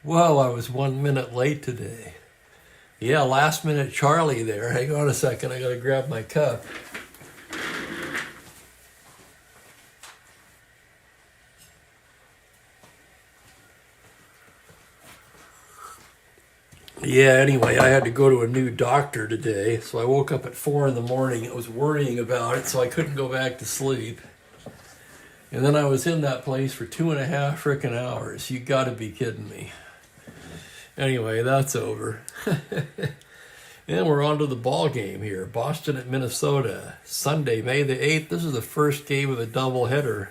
Whoa, I was 1 minute late today. Yeah, last minute Charlie there. Hang on a second, I gotta grab my cup. Yeah, anyway, I had to go to a new doctor today, so I woke up at 4 in the morning. I was worrying about it, so I couldn't go back to sleep. And then I was in that place for 2.5 frickin' hours. You gotta be kidding me. Anyway, that's over. And we're on to the ball game here. Boston at Minnesota, Sunday, May the 8th. This is the first game of a doubleheader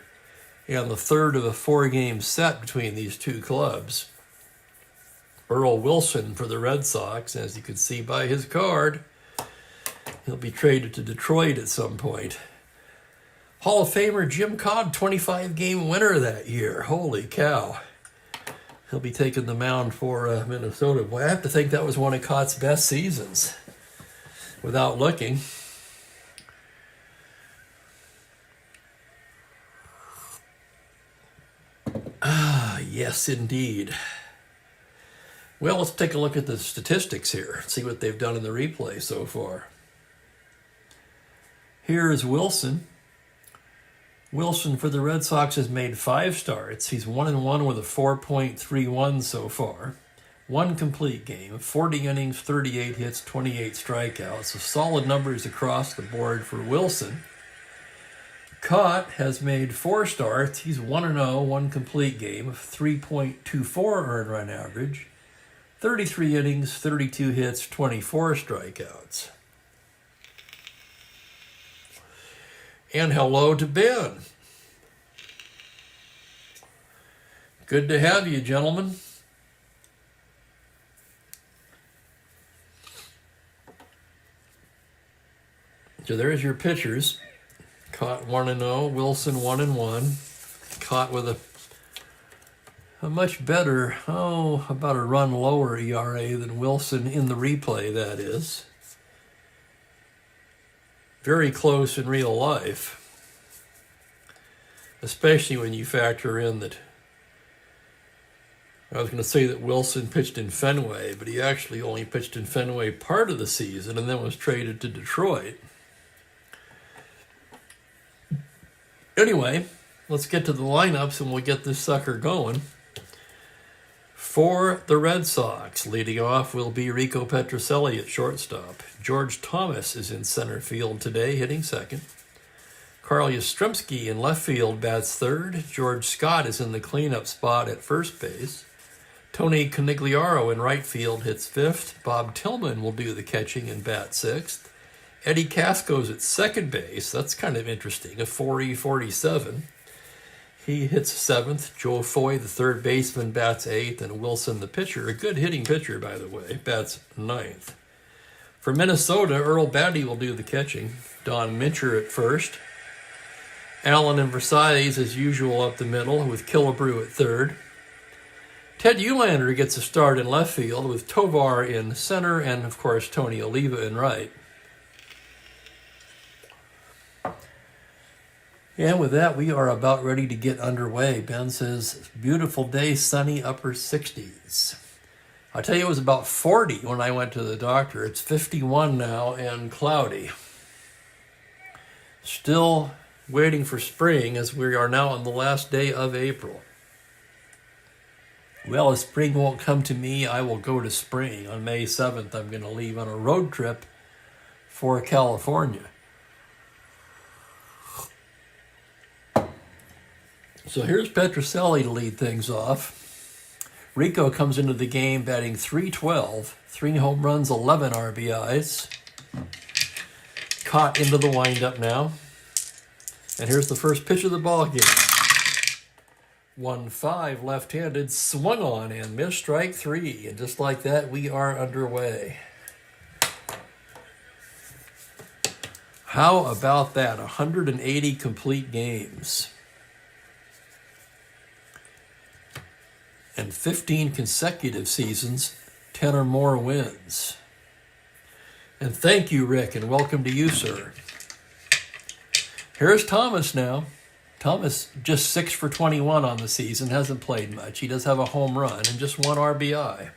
and the third of a 4-game set between these two clubs. Earl Wilson for the Red Sox, as you can see by his card. He'll be traded to Detroit at some point. Hall of Famer Jim Cobb, 25-game winner that year. Holy cow. He'll be taking the mound for Minnesota. Boy, I have to think that was one of Cott's best seasons, without looking. Ah, yes, indeed. Well, let's take a look at the statistics here, see what they've done in the replay so far. Here is Wilson. Wilson for the Red Sox has made 5 starts. He's 1-1 with a 4.31 so far. 1 complete game, 40 innings, 38 hits, 28 strikeouts. So solid numbers across the board for Wilson. Cott has made 4 starts. He's 1-0, 1 complete game, 3.24 earned run average. 33 innings, 32 hits, 24 strikeouts. And hello to Ben. Good to have you, gentlemen. So there's your pitchers. Cott 1-0, Wilson 1-1. Cott with a much better, about a run lower ERA than Wilson in the replay, that is. Very close in real life, especially when you factor in that, I was going to say that Wilson pitched in Fenway, but he actually only pitched in Fenway part of the season and then was traded to Detroit. Anyway, let's get to the lineups and we'll get this sucker going. For the Red Sox, leading off will be Rico Petrocelli at shortstop. George Thomas is in center field today, hitting second. Carl Yastrzemski in left field bats third. George Scott is in the cleanup spot at first base. Tony Conigliaro in right field hits fifth. Bob Tillman will do the catching and bat sixth. Eddie Casco's at second base. That's kind of interesting, a 4.47. He hits seventh. Joe Foy, the third baseman, bats eighth. And Wilson, the pitcher, a good hitting pitcher, by the way, bats ninth. For Minnesota, Earl Batty will do the catching. Don Mincher at first. Allen and Versailles, as usual, up the middle, with Killebrew at third. Ted Uhlander gets a start in left field, with Tovar in center, and, of course, Tony Oliva in right. And with that, we are about ready to get underway. Ben says, beautiful day, sunny, upper 60s. I tell you, it was about 40 when I went to the doctor. It's 51 now and cloudy. Still waiting for spring as we are now on the last day of April. Well, if spring won't come to me, I will go to spring. On May 7th, I'm going to leave on a road trip for California. So here's Petrocelli to lead things off. Rico comes into the game batting .312, 3 home runs, 11 RBIs. Caught into the windup now. And here's the first pitch of the ball game. 1-5 left-handed, swung on and missed, strike 3. And just like that, we are underway. How about that? 180 complete games. And 15 consecutive seasons, 10 or more wins. And thank you, Rick, and welcome to you, sir. Here's Thomas now. Thomas just 6 for 21 on the season, hasn't played much. He does have a home run and just 1 RBI.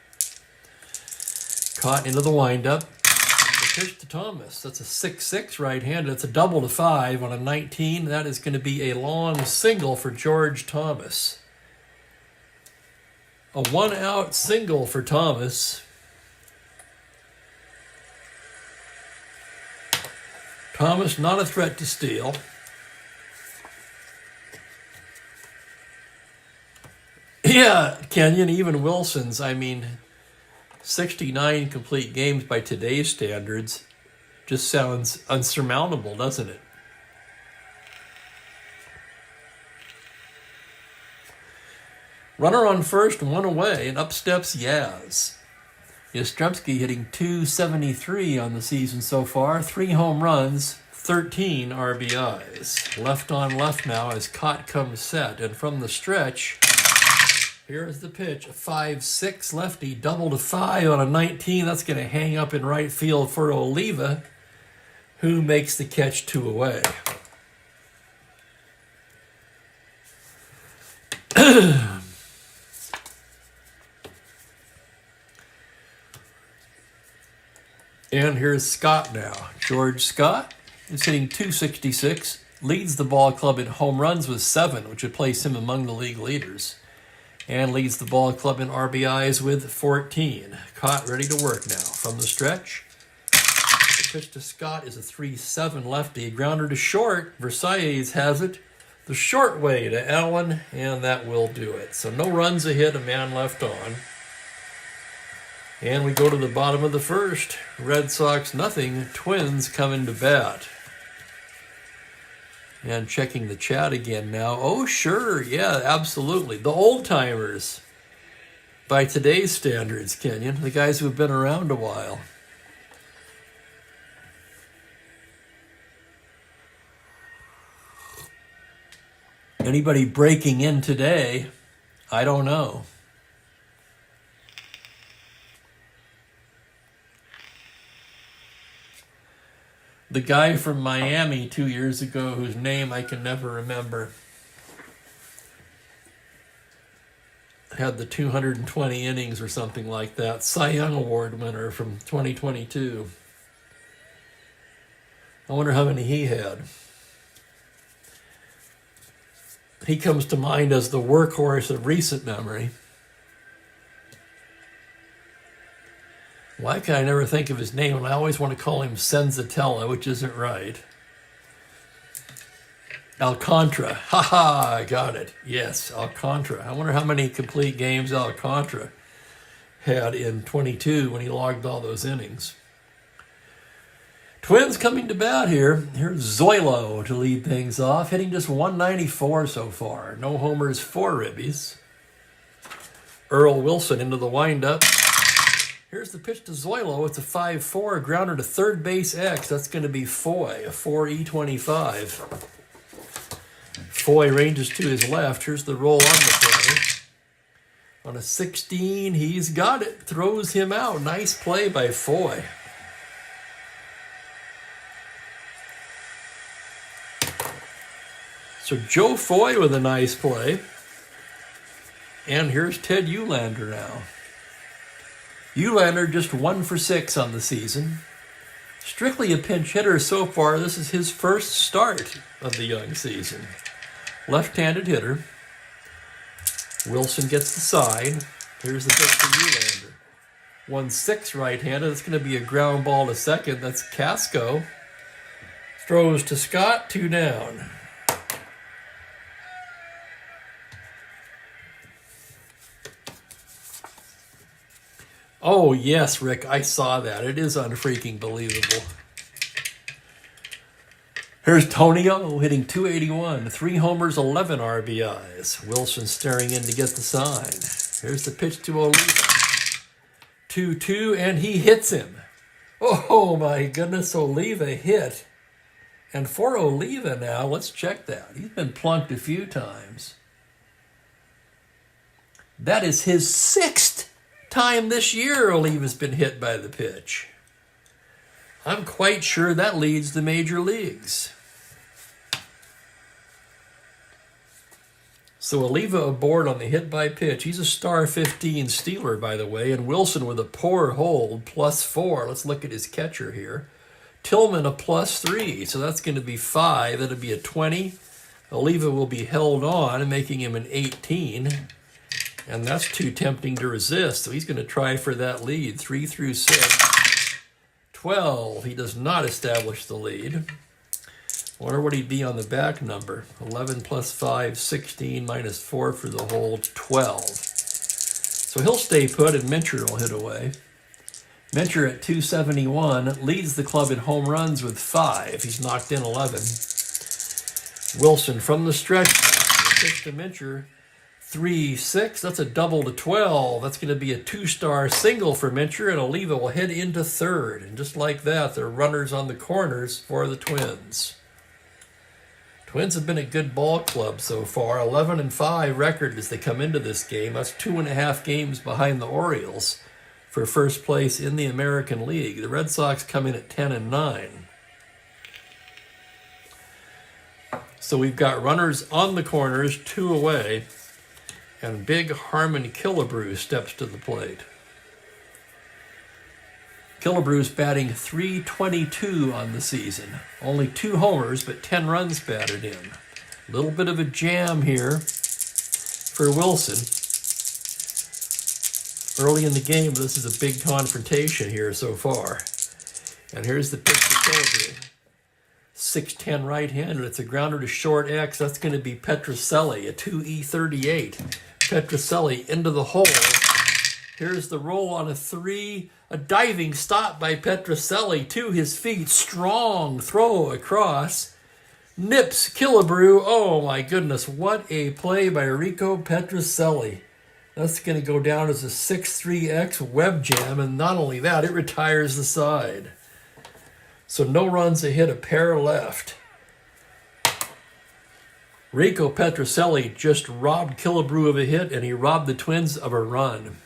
Caught into the windup. The pitch to Thomas. That's a 6-6 right-handed. It's a double to 5 on a 19. That is going to be a long single for George Thomas. A 1-out single for Thomas. Thomas not a threat to steal. Yeah, Kenyon, even Wilson's, 69 complete games by today's standards just sounds unsurmountable, doesn't it? Runner on first, 1 away, and up steps Yaz. Yastrzemski hitting .273 on the season so far, 3 home runs, 13 RBIs. Left on left now as Cott comes set, and from the stretch, here's the pitch, a 5-6 lefty, double to 5 on a 19. That's going to hang up in right field for Oliva, who makes the catch 2 away. And here's Scott now. George Scott is hitting .266, leads the ball club in home runs with 7, which would place him among the league leaders, and leads the ball club in RBIs with 14. Caught ready to work now. From the stretch, the pitch to Scott is a 3-7 lefty. Grounder to short. Versailles has it the short way to Allen, and that will do it. So no runs, a hit, a man left on. And we go to the bottom of the first. Red Sox nothing. Twins coming to bat. And checking the chat again now. Oh, sure. Yeah, absolutely. The old-timers. By today's standards, Kenyon. The guys who have been around a while. Anybody breaking in today? I don't know. The guy from Miami 2 years ago, whose name I can never remember, had the 220 innings or something like that. Cy Young Award winner from 2022. I wonder how many he had. He comes to mind as the workhorse of recent memory. Why can I never think of his name? And I always want to call him Senzatella, which isn't right. Alcantara. Ha-ha, I got it. Yes, Alcantara. I wonder how many complete games Alcantara had in 22 when he logged all those innings. Twins coming to bat here. Here's Zoilo to lead things off, hitting just 194 so far. No homers, 4 ribbies. Earl Wilson into the windup. Here's the pitch to Zoilo. It's a 5-4 grounder to third base X. That's going to be Foy, a 4E25. Foy ranges to his left. Here's the roll on the play. On a 16, he's got it. Throws him out. Nice play by Foy. So Joe Foy with a nice play. And here's Ted Eulander now. Eulander just 1 for 6 on the season. Strictly a pinch hitter so far. This is his first start of the young season. Left-handed hitter. Wilson gets the side. Here's the pitch to Eulander. 1-6 right-handed. It's going to be a ground ball to second. That's Casco. Throws to Scott, 2 down. Oh, yes, Rick, I saw that. It is unfreaking believable. Here's Tonio hitting 281. 3 homers, 11 RBIs. Wilson staring in to get the sign. Here's the pitch to Oliva. 2-2, and he hits him. Oh, my goodness, Oliva hit. And for Oliva now, let's check that. He's been plunked a few times. That is his 6th time this year Oliva's been hit by the pitch. I'm quite sure that leads the major leagues. So Oliva aboard on the hit by pitch. He's a star 15 stealer, by the way, and Wilson with a poor hold, +4. Let's look at his catcher here. Tillman a +3, so that's going to be 5. That'll be a 20. Oliva will be held on, making him an 18. And that's too tempting to resist, so he's going to try for that lead. 3 through 6. 12. He does not establish the lead. Wonder what he'd be on the back number. 11 plus 5, 16, minus 4 for the hold, 12. So he'll stay put and Mincher will hit away. Mincher at 271 leads the club in home runs with 5. He's knocked in 11. Wilson from the stretch. Pitch to Mincher. 3-6. That's a double to 12. That's going to be a 2-star single for Mincher, and Oliva will head into third. And just like that, they're runners on the corners for the Twins. Twins have been a good ball club so far. 11-5 record as they come into this game. That's 2.5 games behind the Orioles for first place in the American League. The Red Sox come in at 10-9. So we've got runners on the corners, 2 away, and big Harmon Killebrew steps to the plate. Killebrew's batting .322 on the season. Only 2 homers, but 10 runs batted in. A little bit of a jam here for Wilson. Early in the game, this is a big confrontation here so far. And here's the pitch to Killebrew. 6'10 right-hander. It's a grounder to short X. That's going to be Petrocelli, a 2E38. Petrocelli into the hole. Here's the roll on a 3. A diving stop by Petrocelli to his feet. Strong throw across. Nips Killebrew. Oh my goodness, what a play by Rico Petrocelli. That's going to go down as a 6-3X web jam, and not only that, it retires the side. So no runs, a hit, a pair left. Rico Petrocelli just robbed Killebrew of a hit, and he robbed the Twins of a run.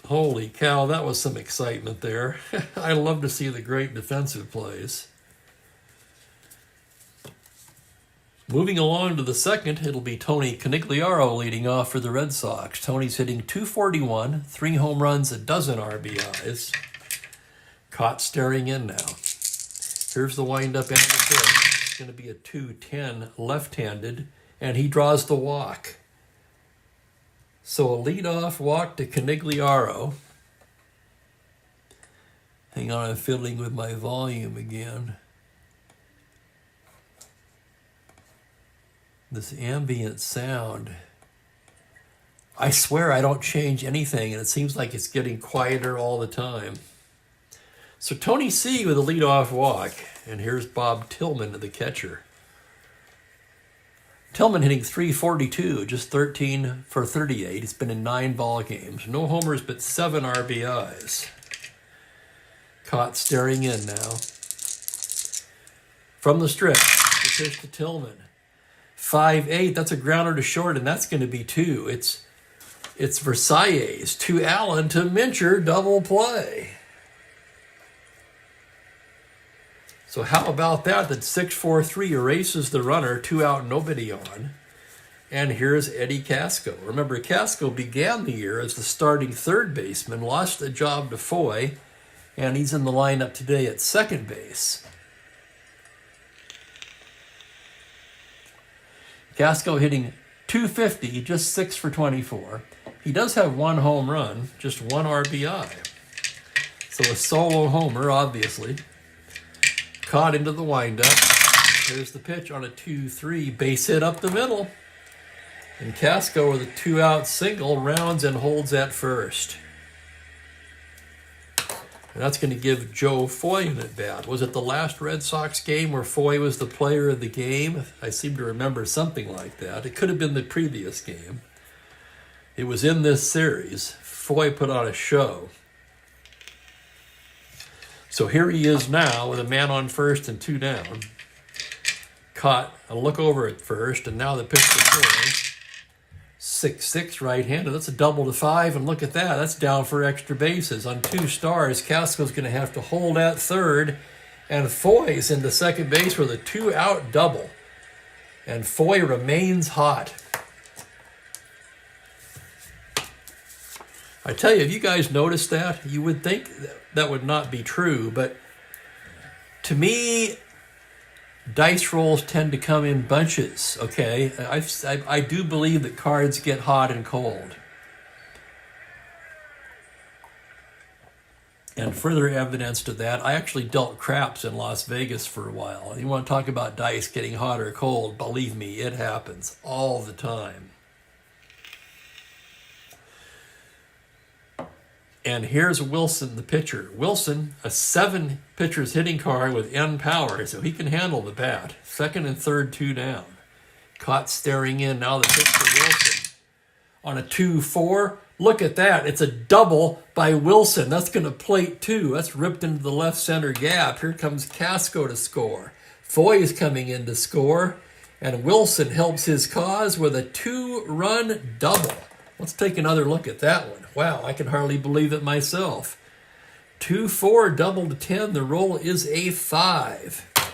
Holy cow, that was some excitement there. I love to see the great defensive plays. Moving along to the second, it'll be Tony Conigliaro leading off for the Red Sox. Tony's hitting .241, 3 home runs, a dozen RBIs. Caught staring in now. Here's the windup end of the pitch. It's going to be a 2-10 left-handed, and he draws the walk. So a leadoff walk to Conigliaro. Hang on, I'm fiddling with my volume again. This ambient sound. I swear I don't change anything, and it seems like it's getting quieter all the time. So Tony C with a leadoff walk, and here's Bob Tillman, the catcher. Tillman hitting .342, just 13 for 38. He's been in 9 ball games. No homers, but 7 RBIs. Caught staring in now. From the strip, the pitch to Tillman. 5-8, that's a grounder to short, and that's going to be 2. It's Versailles to Allen to Mincher, double play. So how about that? That 6-4-3 erases the runner, 2 out, nobody on. And here's Eddie Casco. Remember, Casco began the year as the starting third baseman, lost the job to Foy, and he's in the lineup today at second base. Casco hitting .250, just 6 for 24. He does have 1 home run, just 1 RBI. So a solo homer, obviously. Caught into the windup. There's the pitch on a 2-3, base hit up the middle. And Casco with a 2-out single rounds and holds at first. And that's going to give Joe Foy an at-bat. Was it the last Red Sox game where Foy was the player of the game? I seem to remember something like that. It could have been the previous game. It was in this series. Foy put on a show. So here he is now with a man on first and 2 down. Caught a look over at first, and now the pitch to Foy. 6-6 right-handed. That's a double to 5, and look at that. That's down for extra bases. On 2 stars, Casco's going to have to hold at third, and Foy's into second base with a 2-out double. And Foy remains hot. I tell you, have you guys noticed that? You would think that would not be true, but to me, dice rolls tend to come in bunches, okay? I do believe that cards get hot and cold. And further evidence to that, I actually dealt craps in Las Vegas for a while. You want to talk about dice getting hot or cold, believe me, it happens all the time. And here's Wilson, the pitcher. Wilson, a 7 pitchers hitting card with N power, so he can handle the bat. Second and third, 2 down. Caught staring in. Now the pitch for Wilson. On a 2-4, look at that. It's a double by Wilson. That's going to plate 2. That's ripped into the left center gap. Here comes Casco to score. Foy is coming in to score. And Wilson helps his cause with a 2-run double. Let's take another look at that one. Wow, I can hardly believe it myself. 2-4, double to 10. The roll is a 5.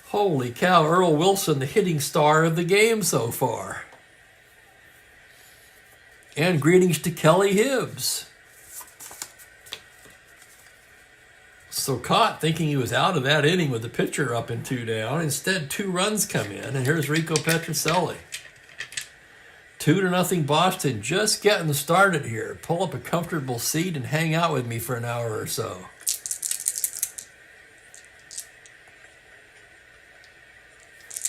Holy cow, Earl Wilson, the hitting star of the game so far. And greetings to Kelly Hibbs. So caught thinking he was out of that inning with the pitcher up and 2 down. Instead, 2 runs come in, and here's Rico Petrocelli. 2-0 Boston, just getting started here. Pull up a comfortable seat and hang out with me for an hour or so.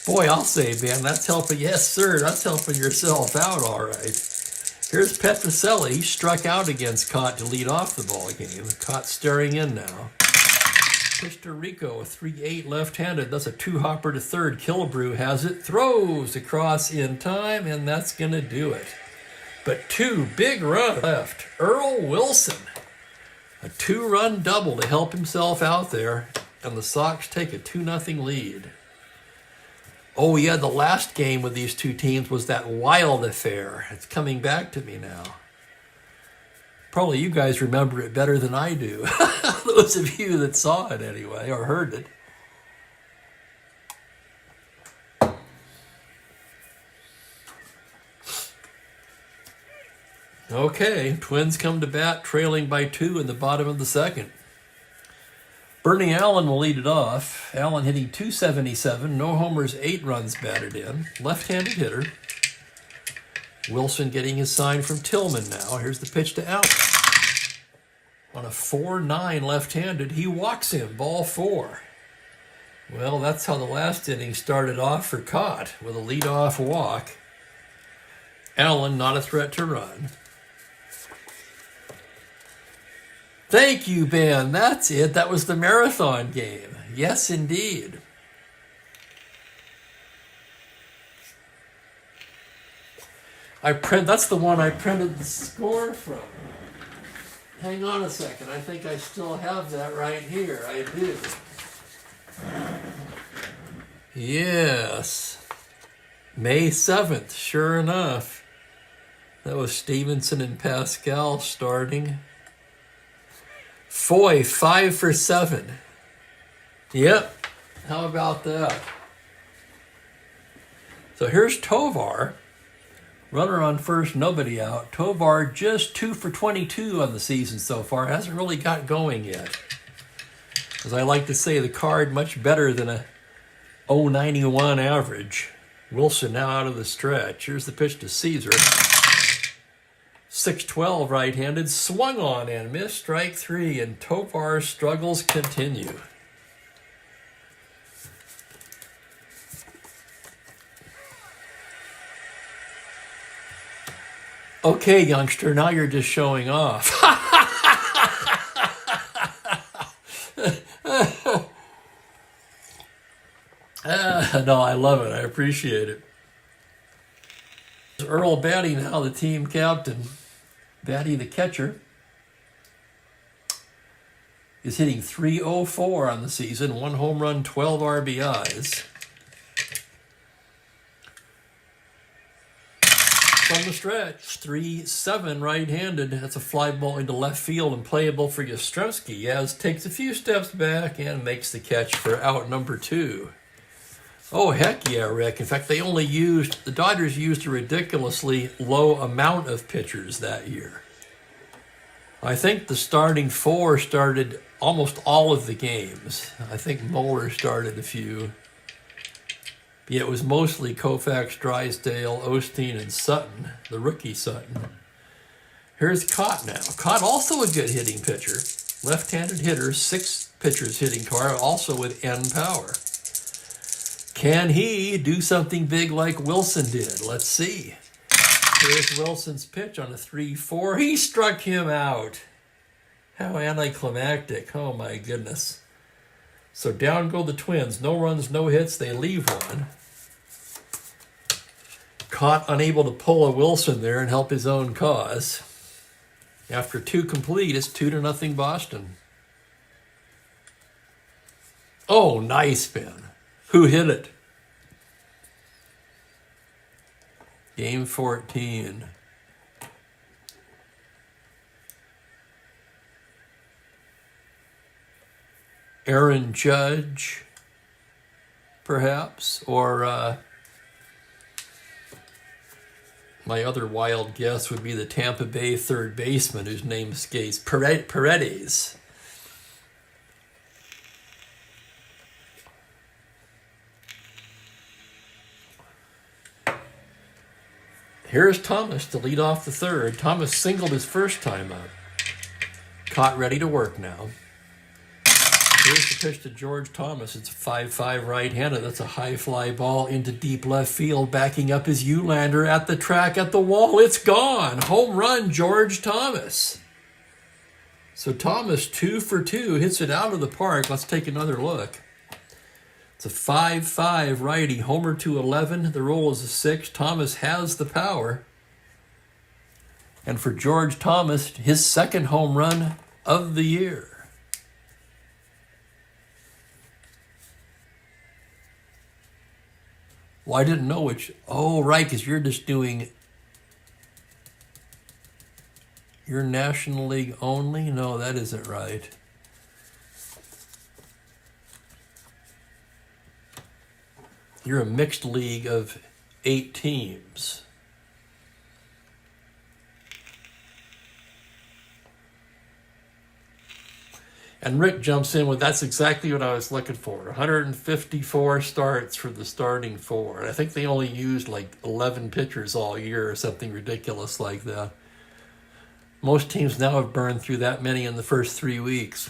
Boy, I'll say, man, that's helping. Yes, sir, that's helping yourself out, all right. Here's Petrocelli. He struck out against Cott to lead off the ball game. Cott staring in now. Pitch to Rico, a 3-8 left-handed. That's a 2-hopper to third. Killebrew has it, throws across in time, and that's going to do it. But 2 big runs left. Earl Wilson, a 2-run double to help himself out there, and the Sox take a 2-0 lead. Oh, yeah, the last game with these 2 teams was that wild affair. It's coming back to me now. Probably you guys remember it better than I do. Those of you that saw it anyway, or heard it. Okay, Twins come to bat, trailing by 2 in the bottom of the second. Bernie Allen will lead it off. Allen hitting .277, no homers, 8 runs batted in. Left-handed hitter. Wilson getting his sign from Tillman now. Here's the pitch to Allen. On a 4-9 left-handed, he walks him, ball 4. Well, that's how the last inning started off for Cott, with a leadoff walk. Allen not a threat to run. Thank you, Ben. That's it. That was the marathon game. Yes, indeed. That's the one I printed the score from. Hang on a second. I think I still have that right here. I do. Yes. May 7th, sure enough. That was Stevenson and Pascal starting. Foy, 5 for 7. Yep. How about that? So here's Tovar. Runner on first, nobody out. Tovar just 2 for 22 on the season so far. Hasn't really got going yet. As I like to say, the card much better than a .091 average. Wilson now out of the stretch. Here's the pitch to Caesar. 6-12 right-handed, swung on and missed, strike 3, and Tovar's struggles continue. Okay, youngster, now you're just showing off. No, I love it. I appreciate it. Earl Batty now, the team captain. Batty, the catcher, is hitting .304 on the season. 1 home run, 12 RBIs. from the stretch. 3-7 right-handed. That's a fly ball into left field and playable for Yastrzemski. Yaz takes a few steps back and makes the catch for out number 2. Oh, heck yeah, Rick. In fact, the Dodgers used a ridiculously low amount of pitchers that year. I think the starting 4 started almost all of the games. I think Moeller started a few. Yeah, it was mostly Koufax, Drysdale, Osteen, and Sutton, the rookie Sutton. Here's Cott now. Cott also a good hitting pitcher. Left-handed hitter, 6 pitchers hitting car, also with N power. Can he do something big like Wilson did? Let's see. Here's Wilson's pitch on a 3-4. He struck him out. How anticlimactic. Oh, my goodness. So down go the Twins. No runs, no hits. They leave one. Caught unable to pull a Wilson there and help his own cause. After 2 complete, it's 2-0 Boston. Oh, nice, Ben. Who hit it? Game 14. Aaron Judge, perhaps, or my other wild guess would be the Tampa Bay third baseman whose name escapes, Paredes. Here's Thomas to lead off the third. Thomas singled his first time up. Caught ready to work now. Here's the pitch to George Thomas. It's a 5-5 right-handed. That's a high fly ball into deep left field. Backing up his Eulander at the track, at the wall. It's gone. Home run, George Thomas. So Thomas, 2 for 2, hits it out of the park. Let's take another look. It's a 5-5 righty. Homer to 11. The roll is a 6. Thomas has the power. And for George Thomas, his second home run of the year. Well, I didn't know which. Oh, right, because you're just doing your National League only? No, that isn't right. You're a mixed league of 8 teams. And Rick jumps in with, that's exactly what I was looking for. 154 starts for the starting 4. And I think they only used like 11 pitchers all year or something ridiculous like that. Most teams now have burned through that many in the first 3 weeks.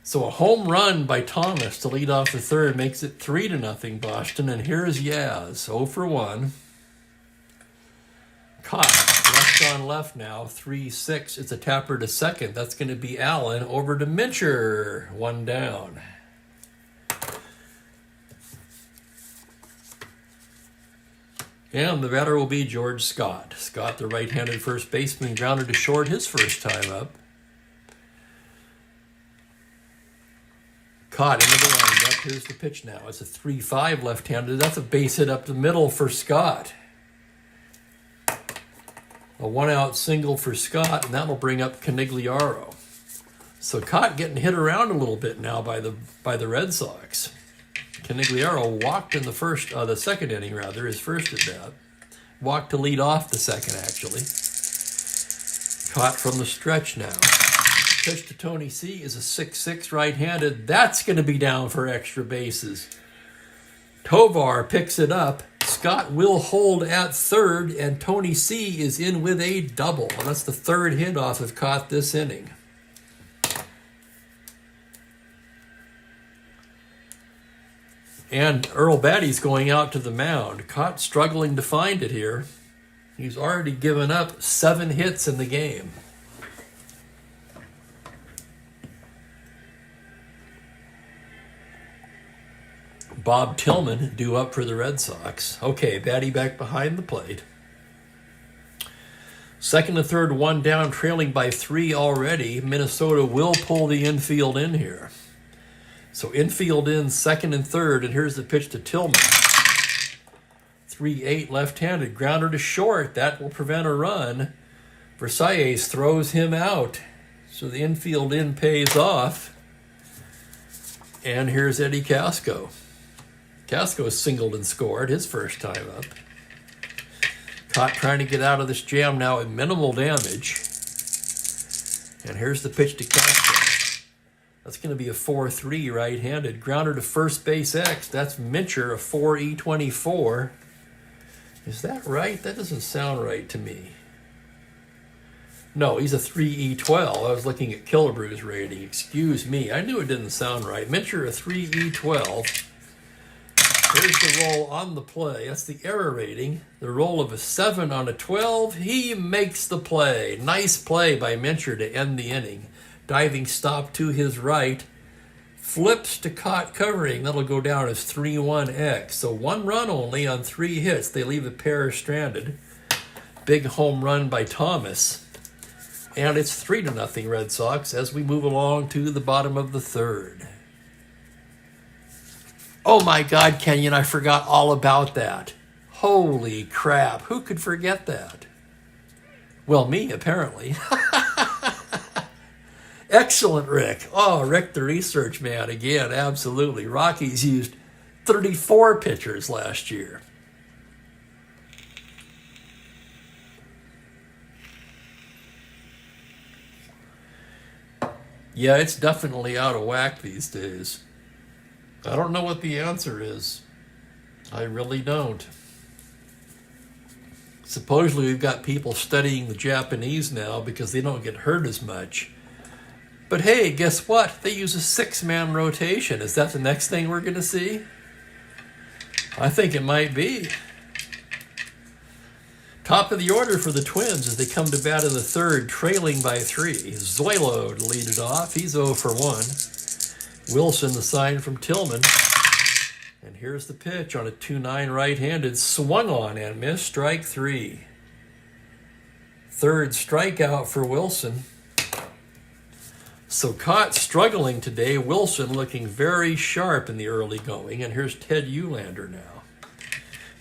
So a home run by Thomas to lead off the third makes it 3-0 Boston. And here's Yaz, 0 for 1. Caught. Left on left now, 3-6. It's a tapper to second. That's going to be Allen. Over to Mincher. 1 down. And the batter will be George Scott. Scott, the right-handed first baseman, grounded to short his first time up. Caught into the windup. Here's the pitch now. It's a 3-5 left-handed. That's a base hit up the middle for Scott. A 1-out single for Scott, and that'll bring up Canigliaro. So Cott getting hit around a little bit now by the Red Sox. Canigliaro walked in the second inning, his first at bat. Walked to lead off the second, actually. Caught from the stretch now. Pitch to Tony C is a 6-6 right-handed. That's going to be down for extra bases. Tovar picks it up. Scott will hold at third, and Tony C is in with a double. And that's the third hit off of Cott this inning. And Earl Batty's going out to the mound. Cott struggling to find it here. He's already given up 7 hits in the game. Bob Tillman due up for the Red Sox. Okay, Batty back behind the plate. Second and third, 1 down, trailing by 3 already. Minnesota will pull the infield in here. So infield in, second and third, and here's the pitch to Tillman. 3-8 left-handed. Grounder to short. That will prevent a run. Versailles throws him out. So the infield in pays off. And here's Eddie Casco. Casco singled and scored his first time up. Caught trying to get out of this jam now at minimal damage. And here's the pitch to Casco. That's going to be a 4-3 right-handed. Grounder to first base X. That's Mincher, a 4E24. Is that right? That doesn't sound right to me. No, he's a 3E12. I was looking at Killebrew's rating. Excuse me. I knew it didn't sound right. Mincher, a 3E12. Here's the roll on the play. That's the error rating. The roll of a 7 on a 12. He makes the play. Nice play by Mincher to end the inning. Diving stop to his right. Flips to caught covering. That'll go down as 3-1X. So 1 run only on 3 hits. They leave a pair stranded. Big home run by Thomas. And it's 3-0 Red Sox as we move along to the bottom of the third. Oh my God, Kenyon, I forgot all about that. Holy crap, who could forget that? Well, me, apparently. Excellent, Rick. Oh, Rick the research man again, absolutely. Rockies used 34 pitchers last year. Yeah, it's definitely out of whack these days. I don't know what the answer is. I really don't. Supposedly we've got people studying the Japanese now because they don't get hurt as much. But hey, guess what? They use a 6-man rotation. Is that the next thing we're going to see? I think it might be. Top of the order for the Twins as they come to bat in the third, trailing by 3. Zoilo to lead it off. He's 0 for 1. Wilson, the sign from Tillman. And here's the pitch on a 2-9 right-handed. Swung on and missed. Strike 3. Third strikeout for Wilson. So caught struggling today. Wilson looking very sharp in the early going. And here's Ted Eulander now.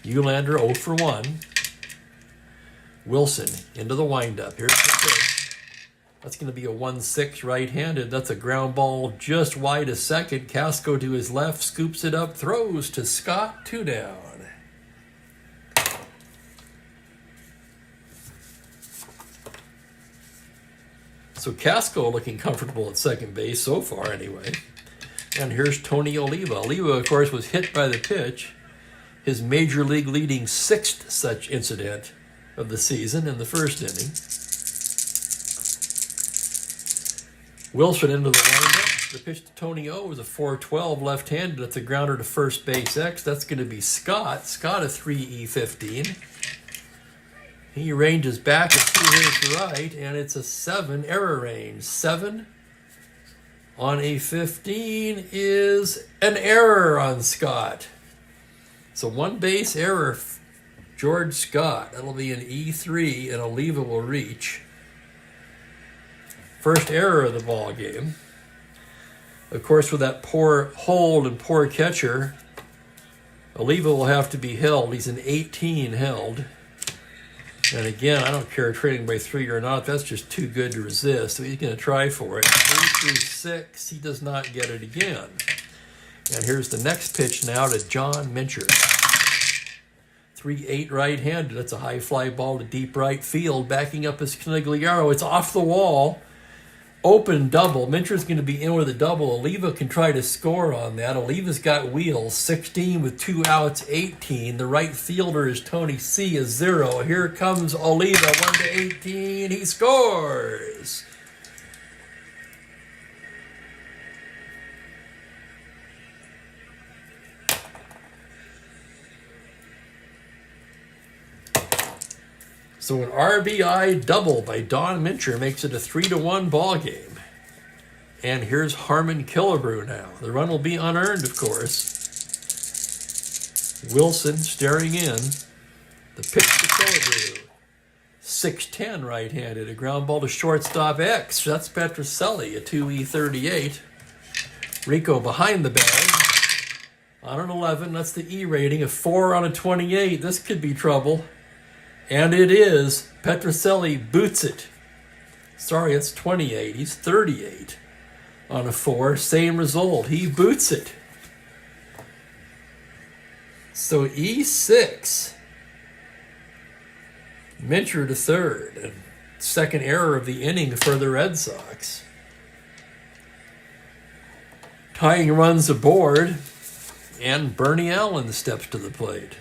Eulander 0 for 1. Wilson into the windup. Here's the pitch. That's going to be a 1-6 right-handed. That's a ground ball just wide of second. Casco to his left, scoops it up, throws to Scott, 2 down. So Casco looking comfortable at second base so far anyway. And here's Tony Oliva. Oliva, of course, was hit by the pitch. His major league leading 6th such incident of the season in the first inning. Wilson into the windup. The pitch to Tony O was a 4-12 left-handed. That's a grounder to first base X. That's going to be Scott. Scott a 3E15. He ranges back at 2 his right, and it's a 7 error range. 7 on a 15 is an error on Scott. So 1 base error, George Scott. That'll be an E3, and Oliva will reach. First error of the ball game. Of course, with that poor hold and poor catcher, Oliva will have to be held. He's an 18 held. And again, I don't care trading by 3 or not. That's just too good to resist. So he's going to try for it. 3 through 6. He does not get it again. And here's the next pitch now to John Mincher. 3-8 right-handed. That's a high fly ball to deep right field. Backing up is Canigliaro. It's off the wall. Open double. Mincher's going to be in with a double. Oliva can try to score on that. Oliva's got wheels. 16 with 2 outs, 18. The right fielder is Tony C. a 0. Here comes Oliva, 1 to 18. He scores. So an RBI double by Don Mincher makes it a 3-1 ball game. And here's Harmon Killebrew now. The run will be unearned, of course. Wilson staring in. The pitch to Killebrew. 6-10 right-handed. A ground ball to shortstop X. That's Petroselli, a 2E38. Rico behind the bag. On an 11, that's the E rating. A 4 on a 28. This could be trouble. And it is. Petrocelli boots it. Sorry, it's 28. He's 38 on a 4. Same result. He boots it. So E6. Mincher to third. And second error of the inning for the Red Sox. Tying runs aboard. And Bernie Allen steps to the plate.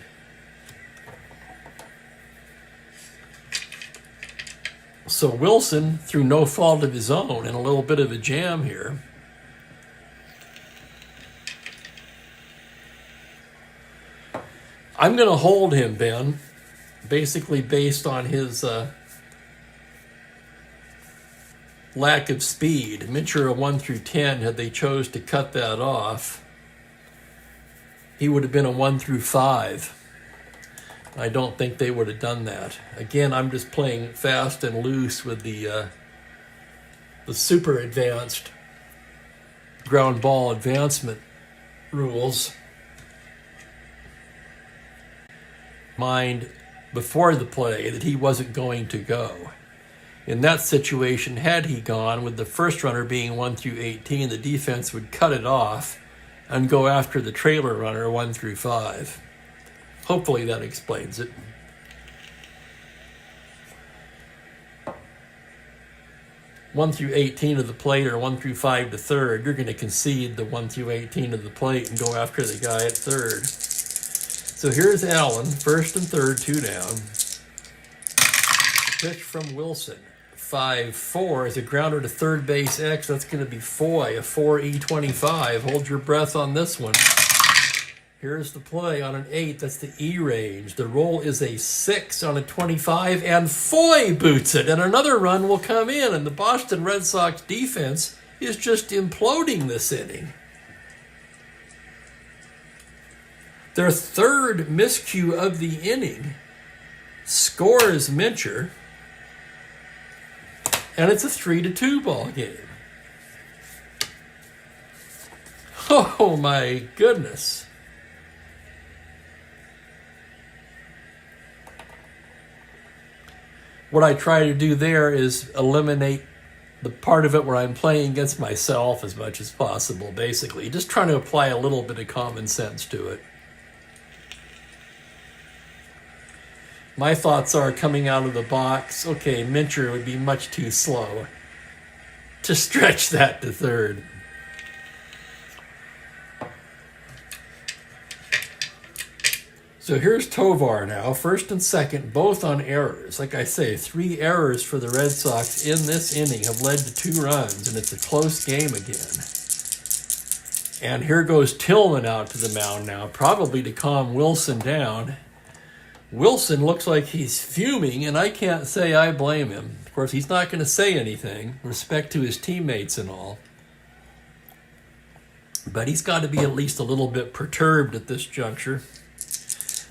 So Wilson, through no fault of his own, and a little bit of a jam here, I'm going to hold him, Ben, basically based on his lack of speed. Mincher a 1 through 10, had they chose to cut that off, he would have been a 1 through 5. I don't think they would have done that. Again, I'm just playing fast and loose with the super advanced ground ball advancement rules. Mind before the play that he wasn't going to go. In that situation, had he gone, with the first runner being 1 through 18, the defense would cut it off and go after the trailer runner 1 through 5. Hopefully that explains it. One through 18 of the plate or 1 through 5 to third, you're going to concede the 1 through 18 of the plate and go after the guy at third. So here's Allen, first and third, 2 down. Pitch from Wilson. 5-4 is a grounder to third base X. That's going to be Foy, a 4E25. Hold your breath on this one. Here's the play on an 8. That's the E range. The roll is a 6 on a 25, and Foy boots it. And another run will come in, and the Boston Red Sox defense is just imploding this inning. Their third miscue of the inning scores Mincher. And it's a 3-2 ball game. Oh my goodness. What I try to do there is eliminate the part of it where I'm playing against myself as much as possible, basically. Just trying to apply a little bit of common sense to it. My thoughts are coming out of the box, okay, Mincher would be much too slow to stretch that to third. So here's Tovar now, first and second, both on errors. Like I say, 3 errors for the Red Sox in this inning have led to 2 runs, and it's a close game again. And here goes Tillman out to the mound now, probably to calm Wilson down. Wilson looks like he's fuming, and I can't say I blame him. Of course, he's not going to say anything, respect to his teammates and all. But he's got to be at least a little bit perturbed at this juncture.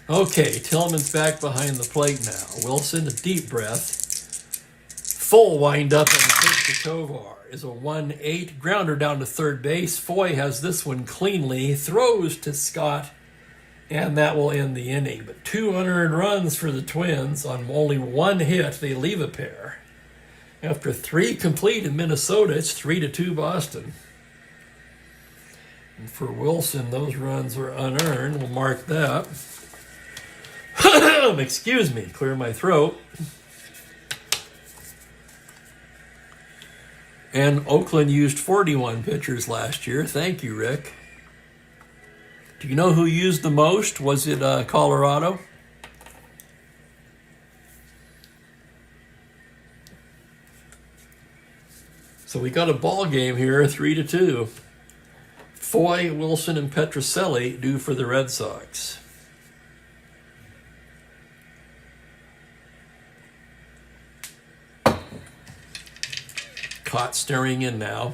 Okay, Tillman's back behind the plate now. Wilson, a deep breath. Full wind up on the pitch to Tovar. Is a 1-8 grounder down to third base. Foy has this one cleanly, throws to Scott, and that will end the inning. But 2 unearned runs for the Twins on only 1 hit. They leave a pair. After 3 complete in Minnesota, it's 3-2 Boston. And for Wilson, those runs were unearned. We'll mark that. Excuse me, clear my throat. And Oakland used 41 pitchers last year. Thank you, Rick. Do you know who used the most? Was it Colorado? So we got a ball game here, 3-2. Foy, Wilson, and Petrocelli due for the Red Sox. Caught staring in now.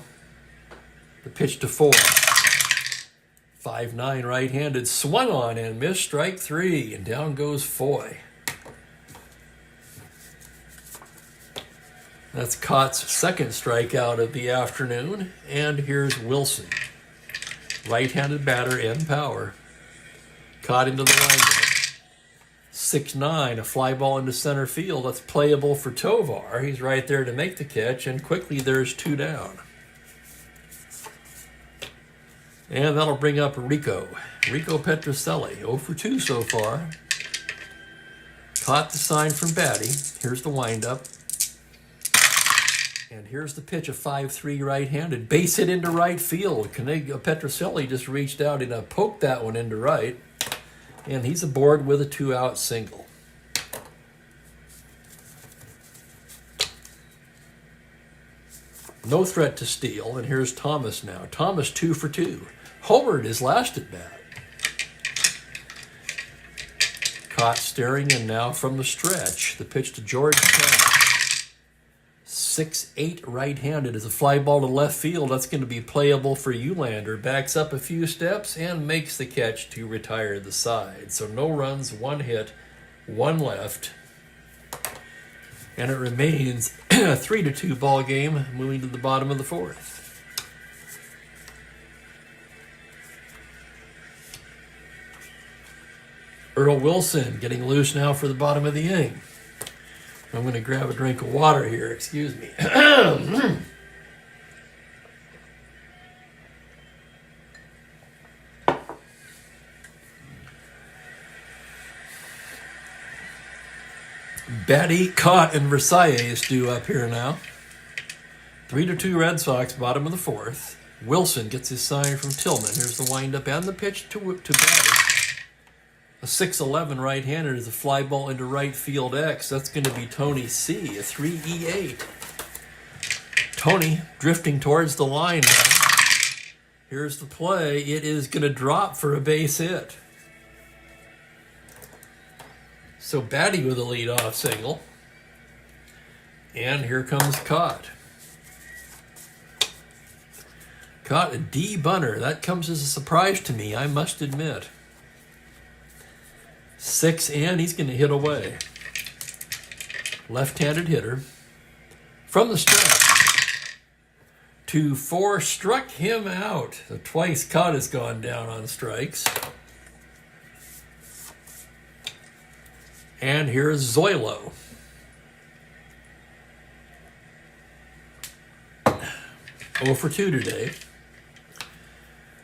The pitch to Foy. 5'9", right-handed, swung on and missed, strike 3, and down goes Foy. That's Cott's second strikeout of the afternoon, and here's Wilson. Right-handed batter and power. Caught into the windup. 6-9, a fly ball into center field. That's playable for Tovar. He's right there to make the catch, and quickly there's 2 down. And that'll bring up Rico Petrocelli, 0 for 2 so far. Caught the sign from Batty. Here's the windup. And here's the pitch, a 5-3 right-handed. Base hit into right field. Petrocelli just reached out and poked that one into right. And he's aboard with a 2-out single. No threat to steal. And here's Thomas now. Thomas 2 for 2. Homered his last at bat. Caught staring in now from the stretch. The pitch to George Thomas. 6-8 right-handed is a fly ball to left field. That's going to be playable for Eulander. Backs up a few steps and makes the catch to retire the side. So no runs, 1 hit, 1 left. And it remains a 3-2 ball game moving to the bottom of the 4th. Earl Wilson getting loose now for the bottom of the inning. I'm going to grab a drink of water here. Excuse me. Batty, Cott, and Versailles is due up here now. 3-2 Red Sox, bottom of the 4th. Wilson gets his sign from Tillman. Here's the windup and the pitch to Batty. A 6-11 right-hander is a fly ball into right field X. That's going to be Tony C, a 3-E-8. Tony drifting towards the line now. Here's the play. It is going to drop for a base hit. So Batty with a leadoff single. And here comes Cott. Cott, a D bunter. That comes as a surprise to me, I must admit. 6, and he's going to hit away. Left-handed hitter. From the stretch. 2-4, struck him out. So twice Cott has gone down on strikes. And here's Zoilo. Oh for 2 today.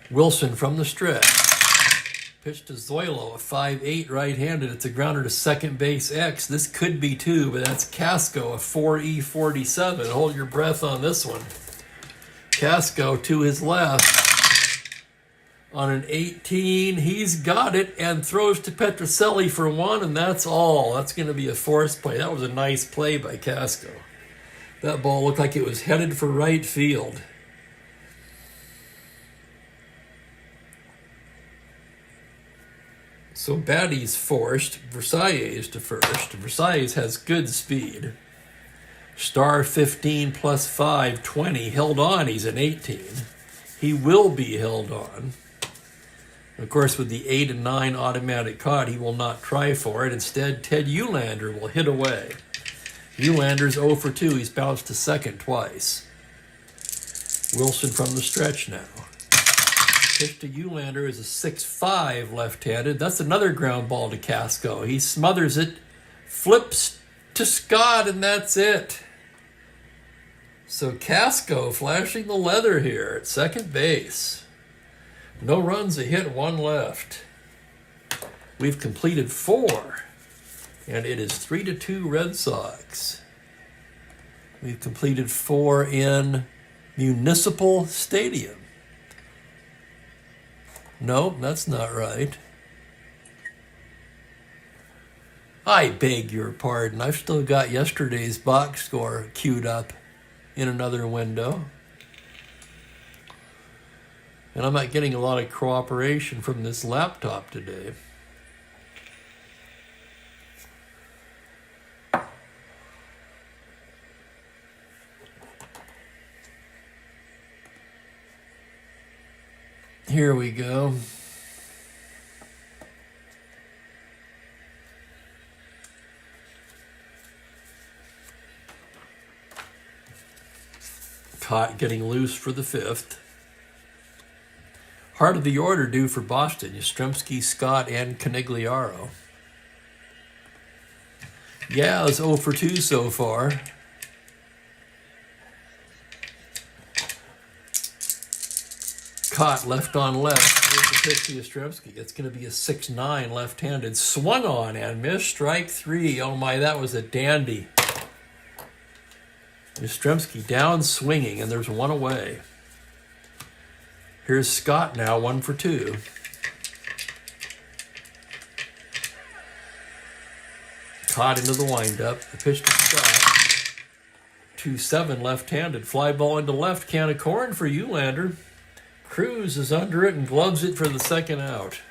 Wilson from the stretch. Pitch to Zoilo, a 5-8 right-handed. It's a grounder to second base X. This could be 2, but that's Casco, a 4E47. Hold your breath on this one. Casco to his left. On an 18, he's got it and throws to Petrocelli for 1, and that's all. That's going to be a force play. That was a nice play by Casco. That ball looked like it was headed for right field. So Batty's forced Versailles to first. Versailles has good speed. Star 15 plus 5, 20. Held on, he's an 18. He will be held on. Of course, with the 8 and 9 automatic caught, he will not try for it. Instead, Ted Eulander will hit away. Eulander's 0 for 2. He's bounced to second twice. Wilson from the stretch now. Pitch to Eulander is a 6-5 left-handed. That's another ground ball to Casco. He smothers it, flips to Scott, and that's it. So Casco flashing the leather here at second base. No runs, a hit, 1 left. We've completed 4, and it is 3-2 Red Sox. We've completed 4 in Municipal Stadium. No, that's not right. I beg your pardon. I've still got yesterday's box score queued up in another window. And I'm not getting a lot of cooperation from this laptop today. Here we go. Caught getting loose for the 5th. Heart of the order due for Boston. Yastrzemski, Scott, and Canigliaro. Yaz 0 for 2 so far. Caught left on left. Here's the pitch to Yastrzemski. It's going to be a 6-9 left-handed. Swung on and missed. Strike 3. Oh my, that was a dandy. Yastrzemski down swinging, and there's one away. Here's Scott now, 1 for 2. Caught into the windup. The pitch to Scott. 2-7 left-handed. Fly ball into left. Can of corn for Eulander. Cruz is under it and gloves it for the second out.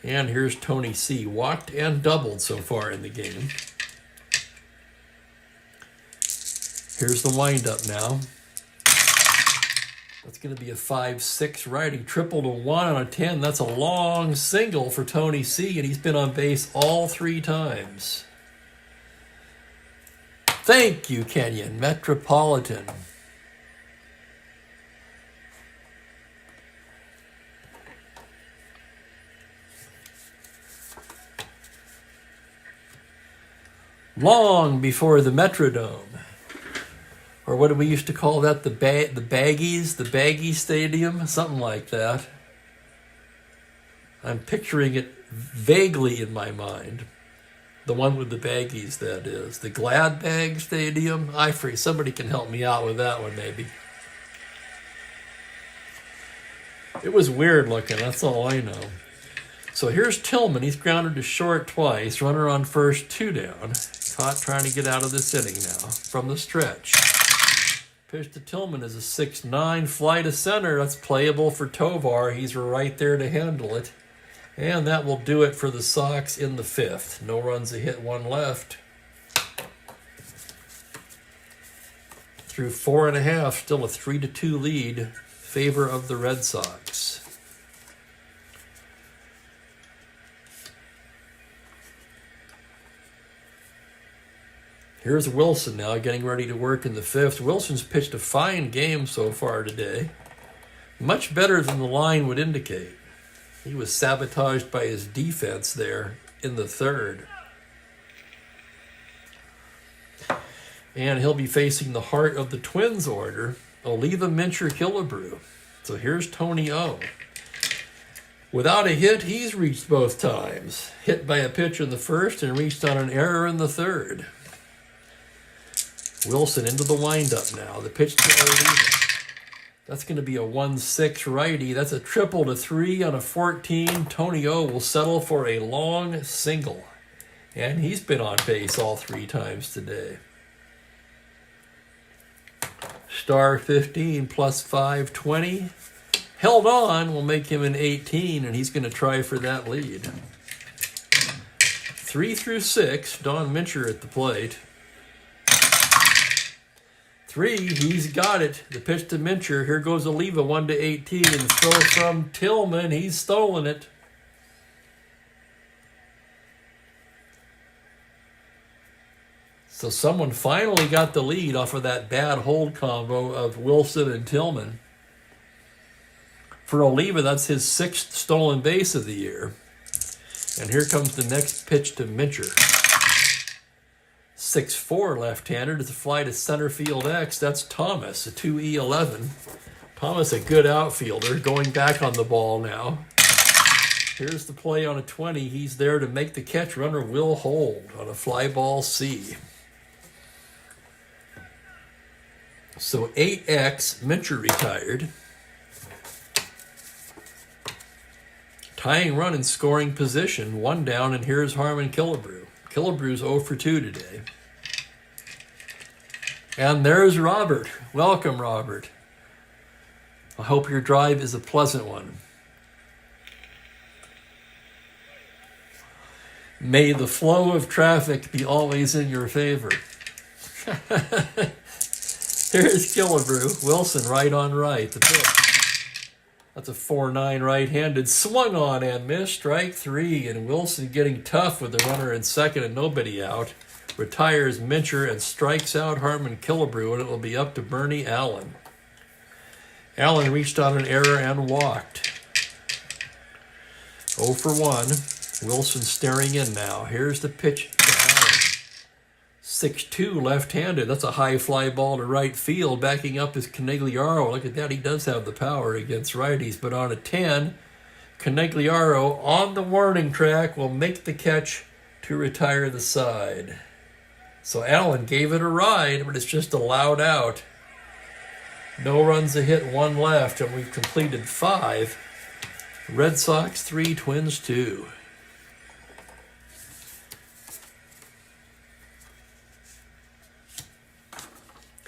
And here's Tony C. Walked and doubled so far in the game. Here's the windup now. That's going to be a 5-6 righty. Triple to 1 on a 10. That's a long single for Tony C. And he's been on base all 3 times. Thank you, Kenyon. Metropolitan. Long before the Metrodome. Or what did we used to call that? The Baggies? The Baggy Stadium? Something like that. I'm picturing it vaguely in my mind. The one with the Baggies, that is. The Gladbag Stadium? Somebody can help me out with that one, maybe. It was weird looking, that's all I know. So here's Tillman. He's grounded to short twice. Runner on first, 2 down. Caught trying to get out of this inning now from the stretch. Pitch to Tillman is a 6-9 fly to center. That's playable for Tovar. He's right there to handle it. And that will do it for the Sox in the 5th. No runs, a hit, 1 left. Through 4.5, still a 3-2 lead. Favor of the Red Sox. Here's Wilson now getting ready to work in the 5th. Wilson's pitched a fine game so far today. Much better than the line would indicate. He was sabotaged by his defense there in the 3rd. And he'll be facing the heart of the Twins order, Oliva, Mincher, Killebrew. So here's Tony O. Without a hit, he's reached both times. Hit by a pitch in the 1st and reached on an error in the 3rd. Wilson into the windup now. The pitch to Oliva. That's going to be a 1-6 righty. That's a triple to 3 on a 14. Tony O will settle for a long single. And he's been on base all 3 times today. Star 15 plus 5, 20. Held on will make him an 18, and he's going to try for that lead. 3 through 6, Don Mincher at the plate. 3, he's got it. The pitch to Mincher. Here goes Oliva, 1 to 18, and the throw from Tillman. He's stolen it. So someone finally got the lead off of that bad hold combo of Wilson and Tillman. For Oliva, that's his 6th stolen base of the year. And here comes the next pitch to Mincher. 6-4 left-hander. It's a fly to center field X. That's Thomas, a 2E11. Thomas, a good outfielder, going back on the ball now. Here's the play on a 20. He's there to make the catch. Runner will hold on a fly ball C. So 8X, Mincher retired. Tying run in scoring position, 1 down, and here's Harmon Killebrew. Killebrew's 0 for 2 today. And there's Robert. Welcome, Robert. I hope your drive is a pleasant one. May the flow of traffic be always in your favor. Here's Killebrew. Wilson right on right. The pitch. That's a 4-9 right-handed. Swung on and missed. Strike 3. And Wilson getting tough with the runner in second and nobody out. Retires Mincher and strikes out Harmon Killebrew, and it will be up to Bernie Allen. Allen reached on an error and walked. 0 for 1. Wilson staring in now. Here's the pitch to Allen. 6-2 left-handed. That's a high fly ball to right field. Backing up is Conigliaro. Look at that. He does have the power against righties. But on a 10, Conigliaro on the warning track will make the catch to retire the side. So Allen gave it a ride, but it's just allowed out. No runs a hit, 1 left, and we've completed 5. Red Sox 3, Twins 2.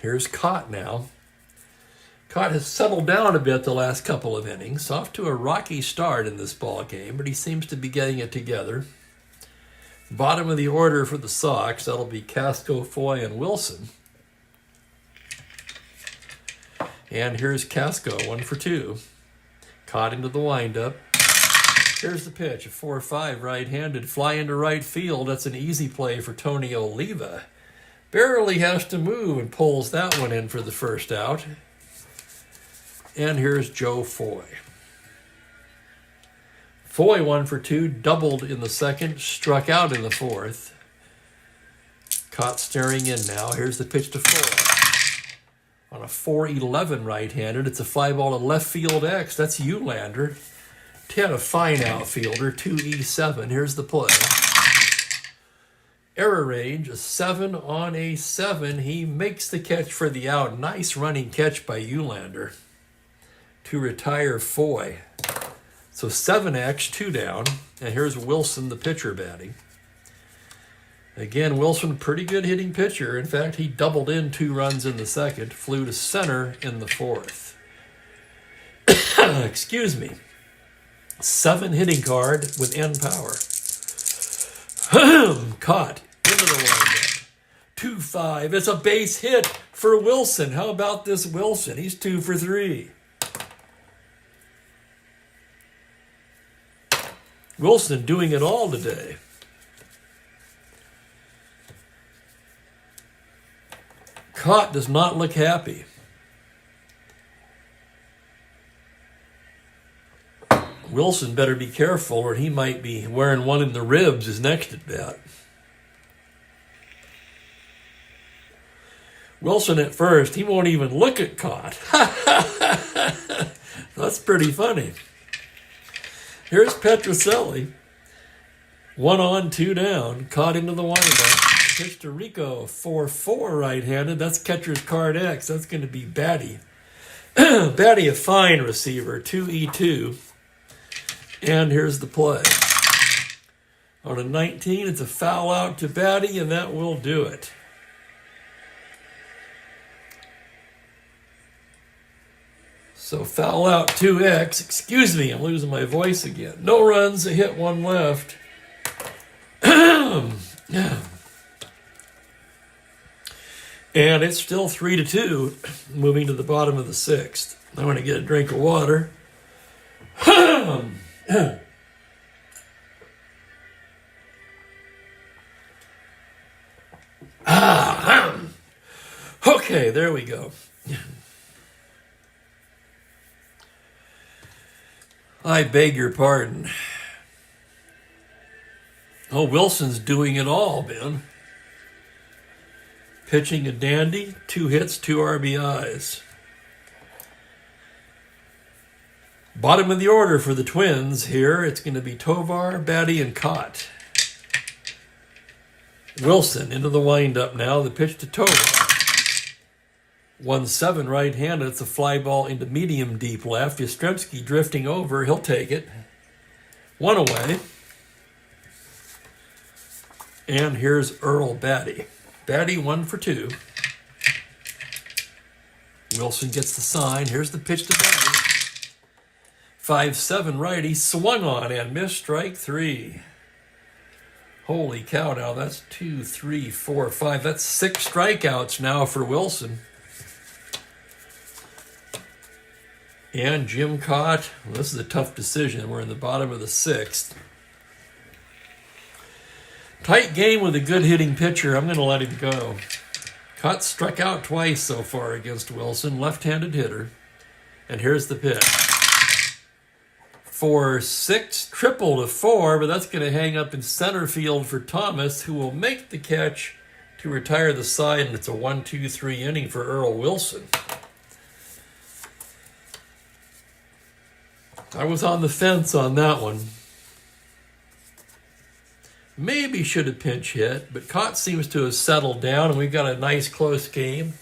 Here's Cott now. Cott has settled down a bit the last couple of innings. Off to a rocky start in this ball game, but he seems to be getting it together. Bottom of the order for the Sox, that'll be Casco, Foy, and Wilson. And here's Casco, 1 for 2. Caught into the windup. Here's the pitch, a 4-5 right-handed. Fly into right field. That's an easy play for Tony Oliva. Barely has to move and pulls that one in for the first out. And here's Joe Foy. Foy 1 for 2, doubled in the second, struck out in the fourth. Caught staring in now. Here's the pitch to Foy. On a 4-11 right-handed, it's a fly ball to left field X. That's Eulander. 10, a fine outfielder, 2E7. Here's the play. Error range, a 7 on a 7. He makes the catch for the out. Nice running catch by Eulander to retire Foy. So 7X, 2 down. And here's Wilson, the pitcher, batting. Again, Wilson, pretty good hitting pitcher. In fact, he doubled in 2 runs in the second, flew to center in the fourth. Excuse me. 7 hitting card with end power. Caught into the windup. 2-5. It's a base hit for Wilson. How about this Wilson? He's 2 for 3. Wilson doing it all today. Caught does not look happy. Wilson better be careful or he might be wearing one in the ribs his next at bat. Wilson at first, he won't even look at Caught. That's pretty funny. Here's Petrocelli. 1 on, 2 down. Caught into the windup. Pitch to Rico. 4-4 right-handed. That's catcher's card X. That's going to be Batty. Batty, a fine receiver. 2E2. And here's the play. On a 19, it's a foul out to Batty, and that will do it. So foul out 2X. Excuse me, I'm losing my voice again. No runs, a hit, 1 left. And it's still 3-2, moving to the bottom of the 6th. I want to get a drink of water. Okay, there we go. I beg your pardon. Oh, Wilson's doing it all, Ben. Pitching a dandy, 2 hits, 2 RBIs. Bottom of the order for the Twins here. It's going to be Tovar, Batty, and Cott. Wilson into the windup now. The pitch to Tovar. 1-7 right-handed. It's a fly ball into medium deep left. Yastrzemski drifting over. He'll take it. 1 away. And here's Earl Batty. Batty 1 for 2. Wilson gets the sign. Here's the pitch to Batty. 5-7 righty. Swung on and missed, strike 3. Holy cow, now that's 2, 3, 4, 5. That's 6 strikeouts now for Wilson. And Jim Cott, well, this is a tough decision. We're in the bottom of the 6th. Tight game with a good hitting pitcher. I'm going to let him go. Cott struck out twice so far against Wilson. Left-handed hitter. And here's the pitch. 4-6, triple to 4, but that's going to hang up in center field for Thomas, who will make the catch to retire the side, and it's a 1-2-3 inning for Earl Wilson. I was on the fence on that one. Maybe should have pinch hit, but Cott seems to have settled down, and we've got a nice close game.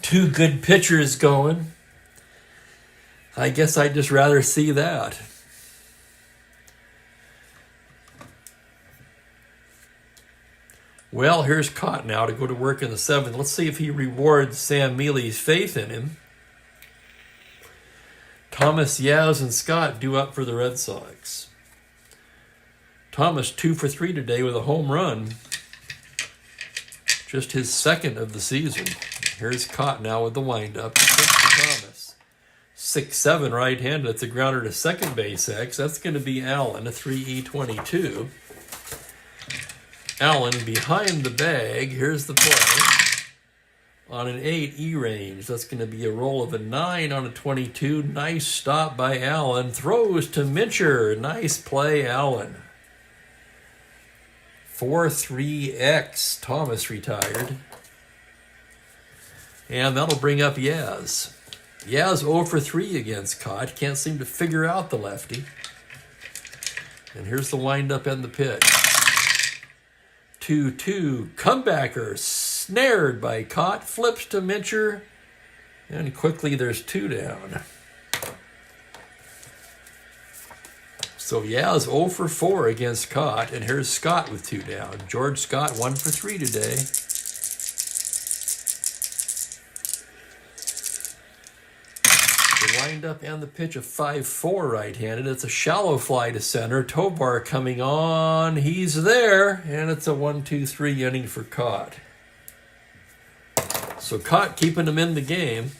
Two good pitchers going. I guess I'd just rather see that. Well, here's Cott now to go to work in the seventh. Let's see if he rewards Sam Mealy's faith in him. Thomas, Yaz, and Scott due up for the Red Sox. Thomas 2 for 3 today with a home run. Just his second of the season. Here's Cott now with the windup. Thomas. 6-7 right-handed. That's a grounder to second base X. That's going to be Allen, a 3E22. Allen behind the bag. Here's the play. On an 8 E-range. That's going to be a roll of a 9 on a 22. Nice stop by Allen. Throws to Mincher. Nice play, Allen. 4-3X. Thomas retired. And that'll bring up Yaz. Yaz 0 for 3 against Cott. Can't seem to figure out the lefty. And here's the windup and the pitch. 2-2. Comebacker. Snared by Cott. Flips to Mincher. And quickly there's 2 down. So Yaz 0 for 4 against Cott, and here's Scott with 2 down. George Scott 1 for 3 today. The windup and the pitch, a 5-4 right-handed. It's a shallow fly to center. Tobar coming on. He's there, and it's a 1-2-3 inning for Cott. So Cott keeping him in the game.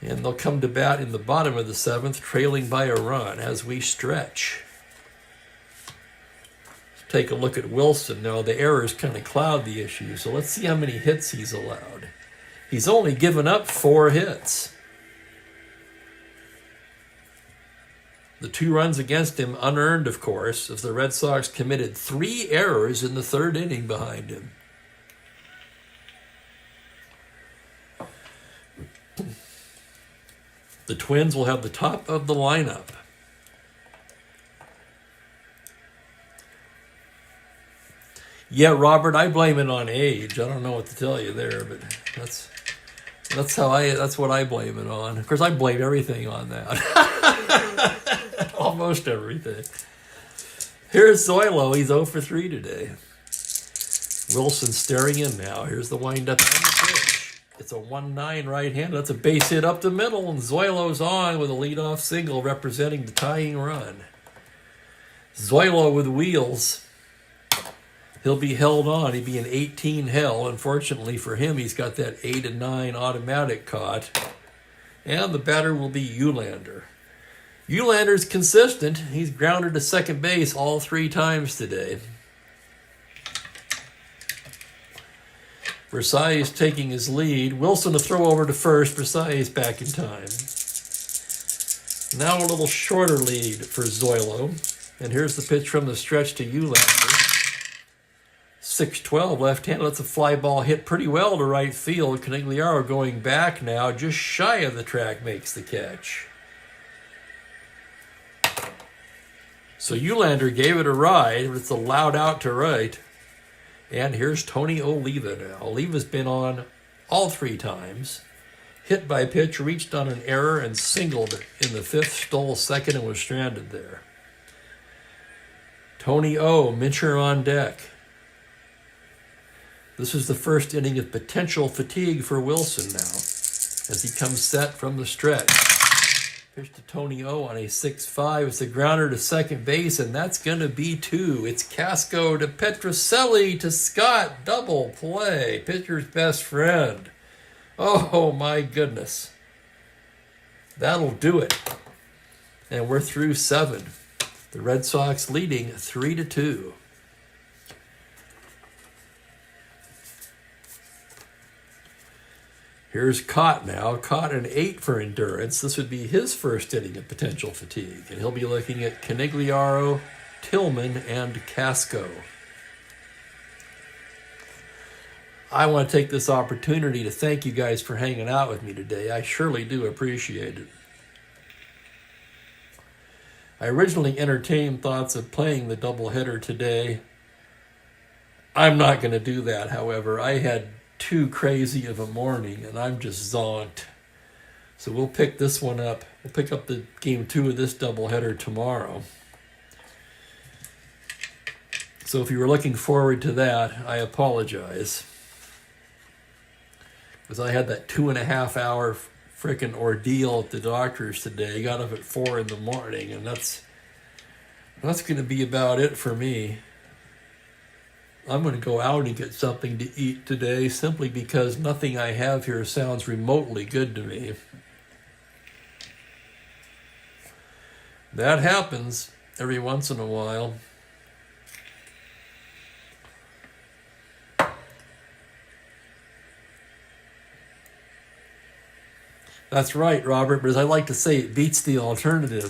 And they'll come to bat in the bottom of the 7th, trailing by a run as we stretch. Let's take a look at Wilson. Now, the errors kind of cloud the issue, so let's see how many hits he's allowed. He's only given up 4 hits. The 2 runs against him, unearned, of course, as the Red Sox committed 3 errors in the 3rd inning behind him. The Twins will have the top of the lineup. Yeah, Robert, I blame it on age. I don't know what to tell you there, but that's what I blame it on. Of course, I blame everything on that. Almost everything. Here's Zoilo. He's 0 for 3 today. Wilson staring in now. Here's the windup on the pitch. It's a 1-9 right-hander. That's a base hit up the middle, and Zoilo's on with a leadoff single representing the tying run. Zoilo with wheels. He'll be held on. He'd be an 18 hell. Unfortunately for him, he's got that 8 and 9 automatic caught. And the batter will be Eulander. Eulander's consistent. He's grounded to second base all 3 times today. Versailles taking his lead. Wilson to throw over to first. Versailles back in time. Now a little shorter lead for Zoilo. And here's the pitch from the stretch to Eulander. 6-12 left-handed. That's a fly ball hit pretty well to right field. Canigliaro going back now. Just shy of the track makes the catch. So Eulander gave it a ride, but it's allowed out to right. And here's Tony Oliva now. Oliva's been on all 3 times. Hit by pitch, reached on an error, and singled in the 5th, stole second, and was stranded there. Tony O, Mincher on deck. This is the first inning of potential fatigue for Wilson now, as he comes set from the stretch. Pitch to Tony O on a 6-5. It's a grounder to second base, and that's going to be 2. It's Casco to Petrocelli to Scott. Double play. Pitcher's best friend. Oh, my goodness. That'll do it. And we're through 7. The Red Sox leading 3-2. Here's Cott now. Cott an 8 for endurance. This would be his first inning of potential fatigue. And he'll be looking at Canigliaro, Tillman, and Casco. I want to take this opportunity to thank you guys for hanging out with me today. I surely do appreciate it. I originally entertained thoughts of playing the doubleheader today. I'm not going to do that, however. I had too crazy of a morning, and I'm just zonked. So we'll pick this one up. We'll pick up the game 2 of this doubleheader tomorrow. So if you were looking forward to that, I apologize. Because I had that 2.5-hour frickin' ordeal at the doctor's today. Got up at 4 in the morning, and that's going to be about it for me. I'm going to go out and get something to eat today simply because nothing I have here sounds remotely good to me. That happens every once in a while. That's right, Robert, but as I like to say, it beats the alternative.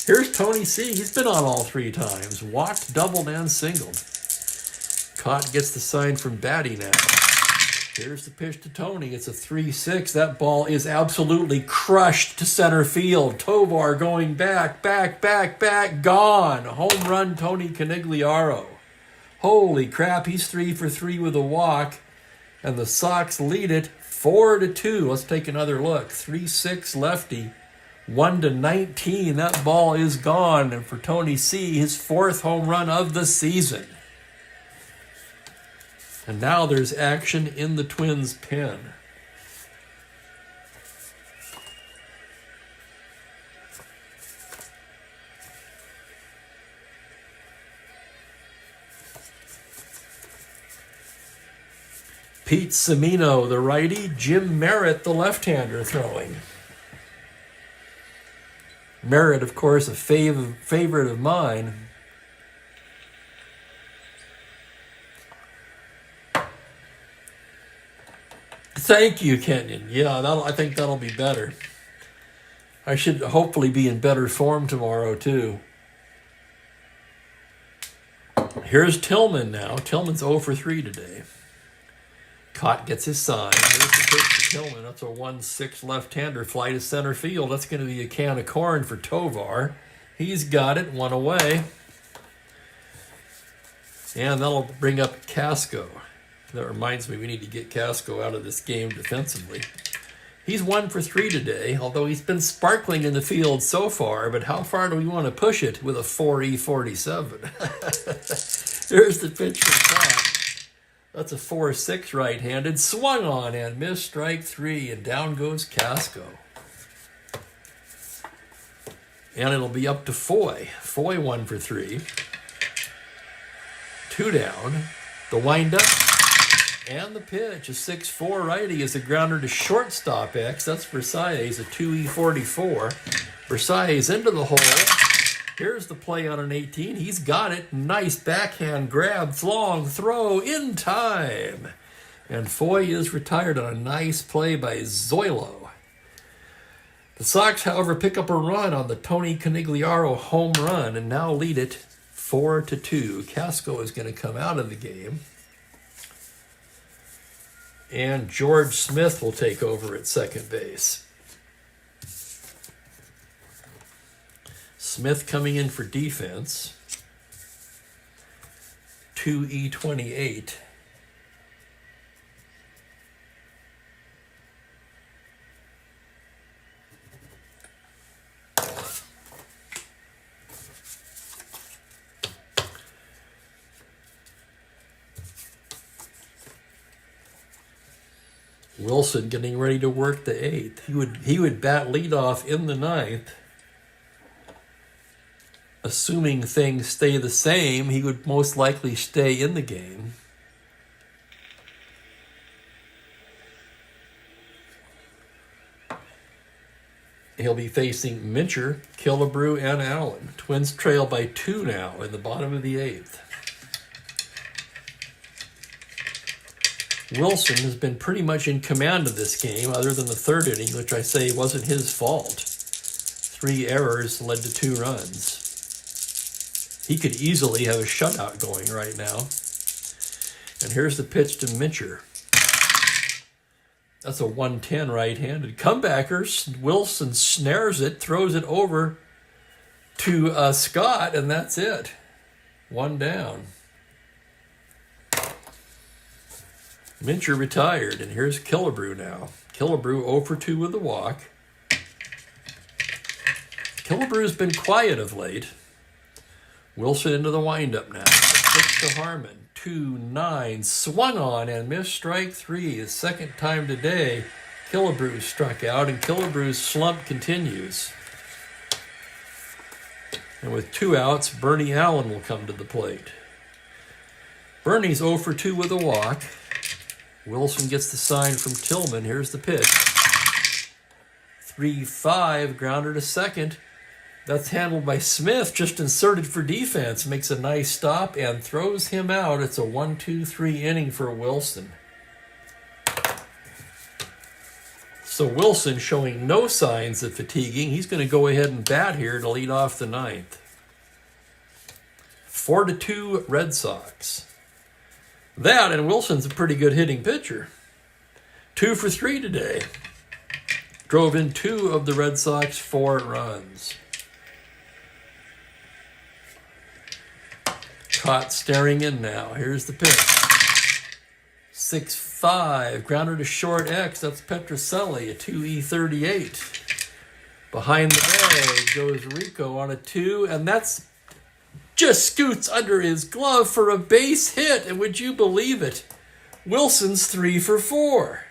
Here's Tony C. He's been on all 3 times. Walked, doubled, and singled. Cott gets the sign from Batty now. Here's the pitch to Tony. It's a 3-6. That ball is absolutely crushed to center field. Tovar going back, gone. Home run, Tony Canigliaro. Holy crap, he's 3 for 3 with a walk. And the Sox lead it 4-2. Let's take another look. 3-6 lefty. 1-19. That ball is gone. And for Tony C., his 4th home run of the season. And now there's action in the Twins' pen. Pete Semino, the righty. Jim Merritt, the left-hander, throwing. Merritt, of course, a favorite of mine. Thank you, Kenyon. Yeah, I think that'll be better. I should hopefully be in better form tomorrow, too. Here's Tillman now. Tillman's 0 for 3 today. Cott gets his sign. Here's the pitch to Tillman. That's a 1-6 left-hander fly to center field. That's going to be a can of corn for Tovar. He's got it. 1 away. And that'll bring up Casco. That reminds me, we need to get Casco out of this game defensively. He's 1 for 3 today, although he's been sparkling in the field so far, but how far do we want to push it with a 4E47? There's the pitch from Cott. That's a 4-6 right-handed. Swung on and missed, strike 3, and down goes Casco. And it'll be up to Foy. Foy 1 for 3. 2 down. The windup. And the pitch, a 6-4 righty, is a grounder to shortstop X. That's Versailles, a 2E44. Versailles into the hole. Here's the play on an 18. He's got it. Nice backhand grab, long throw in time. And Foy is retired on a nice play by Zoilo. The Sox, however, pick up a run on the Tony Canigliaro home run and now lead it 4-2. Casco is going to come out of the game. And George Smith will take over at second base. Smith coming in for defense. 2E28. Wilson getting ready to work the 8th. He would bat leadoff in the 9th. Assuming things stay the same, he would most likely stay in the game. He'll be facing Mincher, Killebrew, and Allen. Twins trail by 2 now in the bottom of the 8th. Wilson has been pretty much in command of this game, other than the third inning, which I say wasn't his fault. 3 errors led to 2 runs. He could easily have a shutout going right now. And here's the pitch to Mincher. That's a 110 right-handed. Comebacker, Wilson snares it, throws it over to Scott, and that's it. 1 down. Mincher retired, and here's Killebrew now. Killebrew 0 for 2 with a walk. Killebrew's been quiet of late. Wilson into the windup now. Pitch to Harmon. 2-9, swung on and missed strike 3. The second time today, Killebrew struck out, and Killebrew's slump continues. And with 2 outs, Bernie Allen will come to the plate. Bernie's 0 for 2 with a walk. Wilson gets the sign from Tillman. Here's the pitch. 3-5, grounder to second. That's handled by Smith, just inserted for defense. Makes a nice stop and throws him out. It's a 1-2-3 inning for Wilson. So Wilson showing no signs of fatiguing. He's going to go ahead and bat here to lead off the 9th. 4-2 Red Sox. That, and Wilson's a pretty good hitting pitcher. 2 for 3 today. Drove in 2 of the Red Sox 4 runs. Caught staring in now. Here's the pitch. 6-5. Grounder to short X. That's Petrocelli, a 2E38. Behind the bag goes Rico on a 2, and that's just scoots under his glove for a base hit. And would you believe it? Wilson's 3 for 4.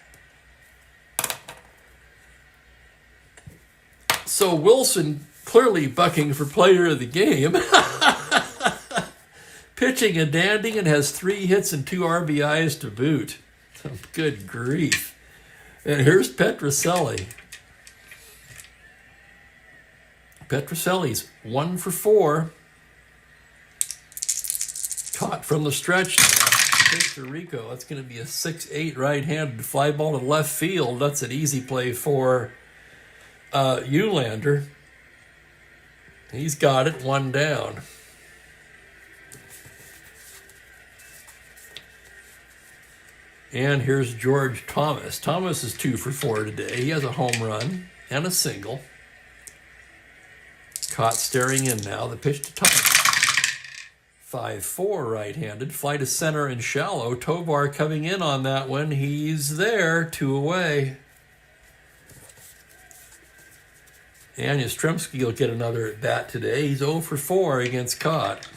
So Wilson clearly bucking for player of the game. Pitching a dandy and has 3 hits and 2 RBIs to boot. Good grief. And here's Petrocelli. Petrocelli's 1 for 4. Caught from the stretch now. Pitch to Rico. That's going to be a 6-8 right-handed fly ball to left field. That's an easy play for Eulander. He's got it, 1 down. And here's George Thomas. Thomas is 2 for 4 today. He has a home run and a single. Caught staring in now. The pitch to Thomas. 5-4 right-handed. Fly to center and shallow. Tovar coming in on that one. He's there. 2 away. And Yastrzemski will get another at bat today. He's 0 for 4 against Cott.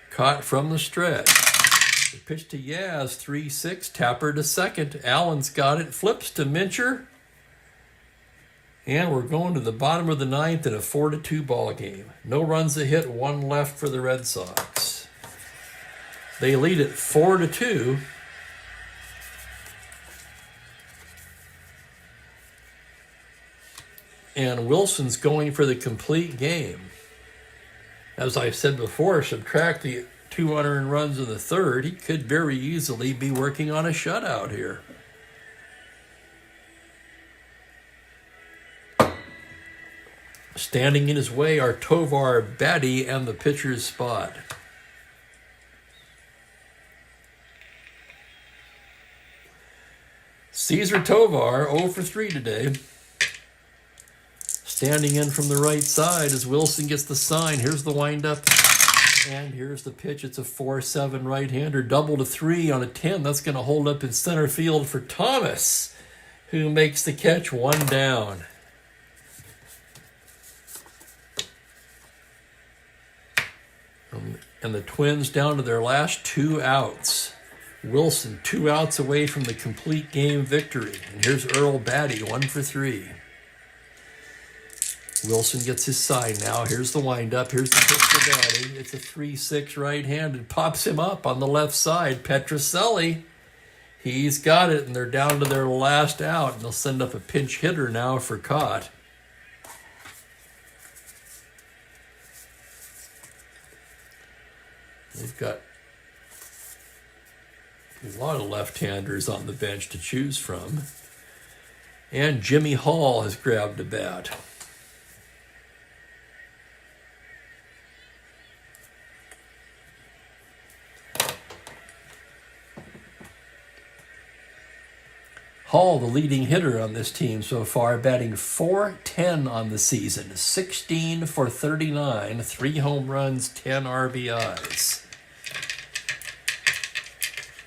Caught from the stretch. The pitch to Yaz, 3-6, Tapper to second. Allen's got it, flips to Mincher. And we're going to the bottom of the 9th in a 4-2 ball game. No runs a hit, 1 left for the Red Sox. They lead it 4-2. And Wilson's going for the complete game. As I said before, subtract the 2 unearned runs in the 3rd, he could very easily be working on a shutout here. Standing in his way are Tovar, Batty, and the pitcher's spot. Cesar Tovar, 0 for 3 today. Standing in from the right side as Wilson gets the sign. Here's the windup. And here's the pitch. It's a 4-7 right-hander. Double to 3 on a 10. That's going to hold up in center field for Thomas, who makes the catch, 1 down. And the Twins down to their last 2 outs. Wilson 2 outs away from the complete game victory. And here's Earl Batty, 1 for 3. Wilson gets his sign now. Here's the windup. Here's the pitch to Batty. It's a 3-6 right-handed. Pops him up on the left side. Petrocelli. He's got it, and they're down to their last out. And they'll send up a pinch hitter now for Cott. They've got A lot of left-handers on the bench to choose from. And Jimmy Hall has grabbed a bat. Hall, the leading hitter on this team so far, batting .410 on the season. 16 for 39, 3 home runs, 10 RBIs.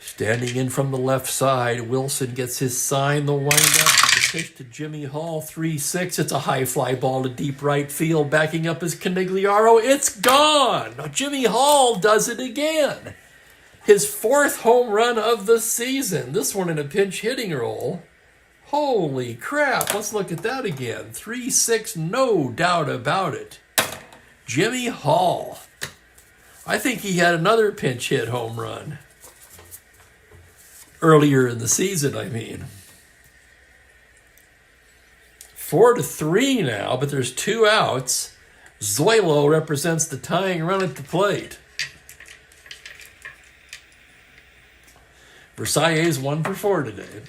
Standing in from the left side, Wilson gets his sign, the windup, the pitch to Jimmy Hall, 3-6. It's a high fly ball to deep right field. Backing up is Canigliaro. It's gone! Jimmy Hall does it again. His 4th home run of the season. This one in a pinch hitting role. Holy crap, let's look at that again. 3-6, no doubt about it. Jimmy Hall. I think he had another pinch hit home run. Earlier in the season, I mean. 4-3 now, but there's 2 outs. Zoilo represents the tying run at the plate. Versailles 1 for 4 today.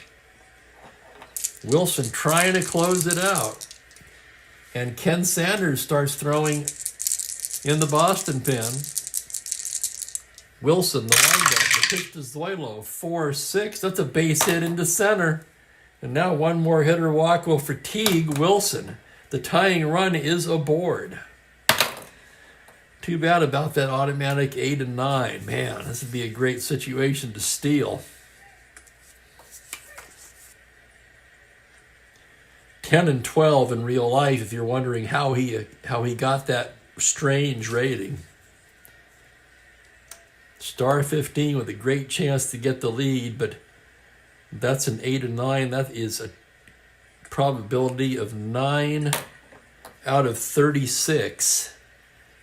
Wilson trying to close it out. And Ken Sanders starts throwing in the Boston pen. Wilson, the windup, the pitch to Zoilo, 4-6. That's a base hit into center. And now one more hitter walk will fatigue Wilson. The tying run is aboard. Too bad about that automatic 8-9. Man, this would be a great situation to steal. 10-12 in real life, if you're wondering how he got that strange rating. Star 15 with a great chance to get the lead, but that's an 8-9. That is a probability of 9 out of 36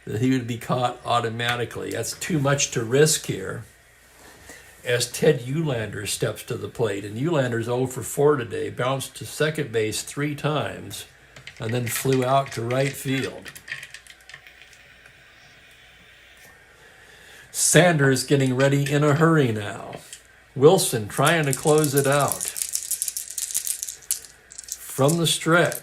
that he would be caught automatically. That's too much to risk here. As Ted Eulander steps to the plate, and Eulander's 0 for 4 today, bounced to second base 3 times, and then flew out to right field. Sanders getting ready in a hurry now. Wilson trying to close it out. From the stretch.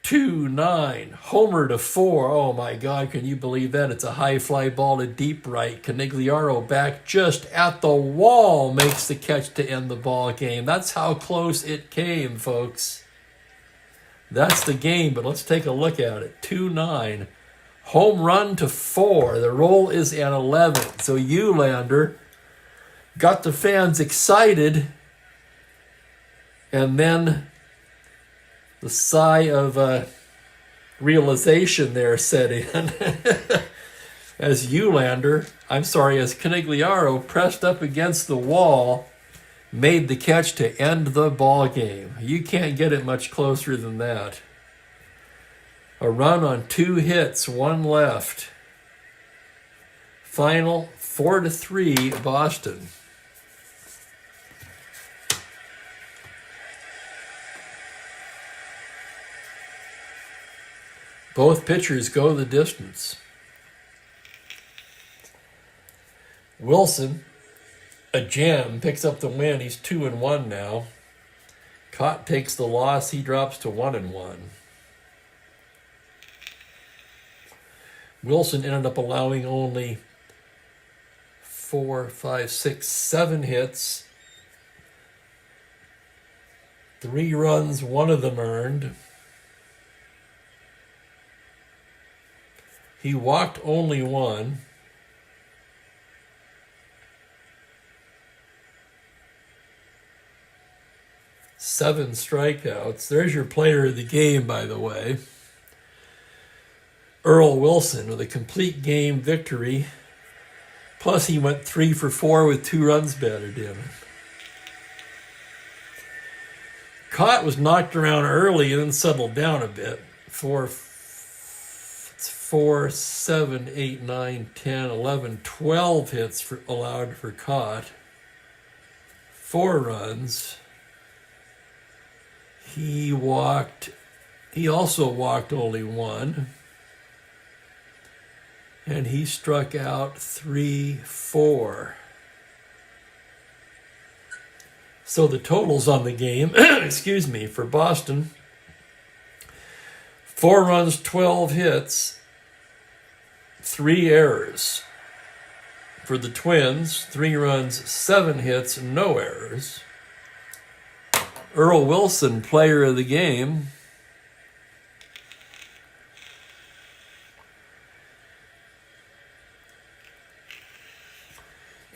2-9, homer to 4. Oh my God, can you believe that? It's a high fly ball to deep right. Canigliaro back just at the wall makes the catch to end the ball game. That's how close it came, folks. That's the game, but let's take a look at it. 2-9, home run to 4. The roll is at 11. So Eulander got the fans excited, and then the sigh of realization there set in as Canigliaro pressed up against the wall, made the catch to end the ball game. You can't get it much closer than that. A run on 2 hits, 1 left. Final 4-3 Boston. Both pitchers go the distance. Wilson, a gem, picks up the win. He's 2-1 now. Cott takes the loss. He drops to 1-1. Wilson ended up allowing only 4, 5, 6, 7 hits. 3 runs, 1 of them earned. He walked only 1. Seven strikeouts. There's your player of the game, by the way. Earl Wilson with a complete game victory. Plus, he went 3 for 4 with 2 runs batted in. Cott was knocked around early and then settled down a bit. 4, 7, 8, 9, 10, 11, 12 hits allowed for Cott. 4 runs. He also walked only 1. And he struck out 3, 4. So the totals on the game, excuse me, for Boston: 4 runs, 12 hits, 3 errors. For the Twins, 3 runs, 7 hits, no errors. Earl Wilson, player of the game.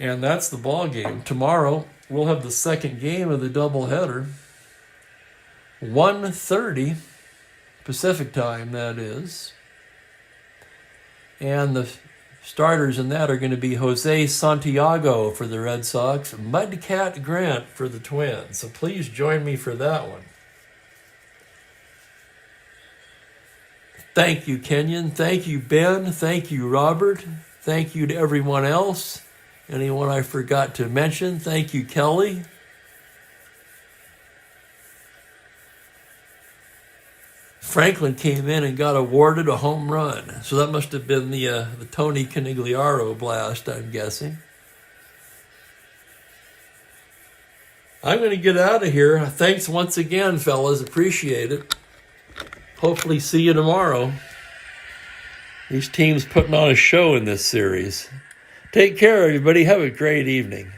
And that's the ball game. Tomorrow, we'll have the second game of the doubleheader. 1:30 Pacific time, that is. And the starters in that are going to be Jose Santiago for the Red Sox, Mudcat Grant for the Twins. So please join me for that one. Thank you, Kenyon. Thank you, Ben. Thank you, Robert. Thank you to everyone else. Anyone I forgot to mention, thank you, Kelly. Franklin came in and got awarded a home run. So that must have been the Tony Canigliaro blast, I'm guessing. I'm going to get out of here. Thanks once again, fellas. Appreciate it. Hopefully see you tomorrow. These teams putting on a show in this series. Take care, everybody. Have a great evening.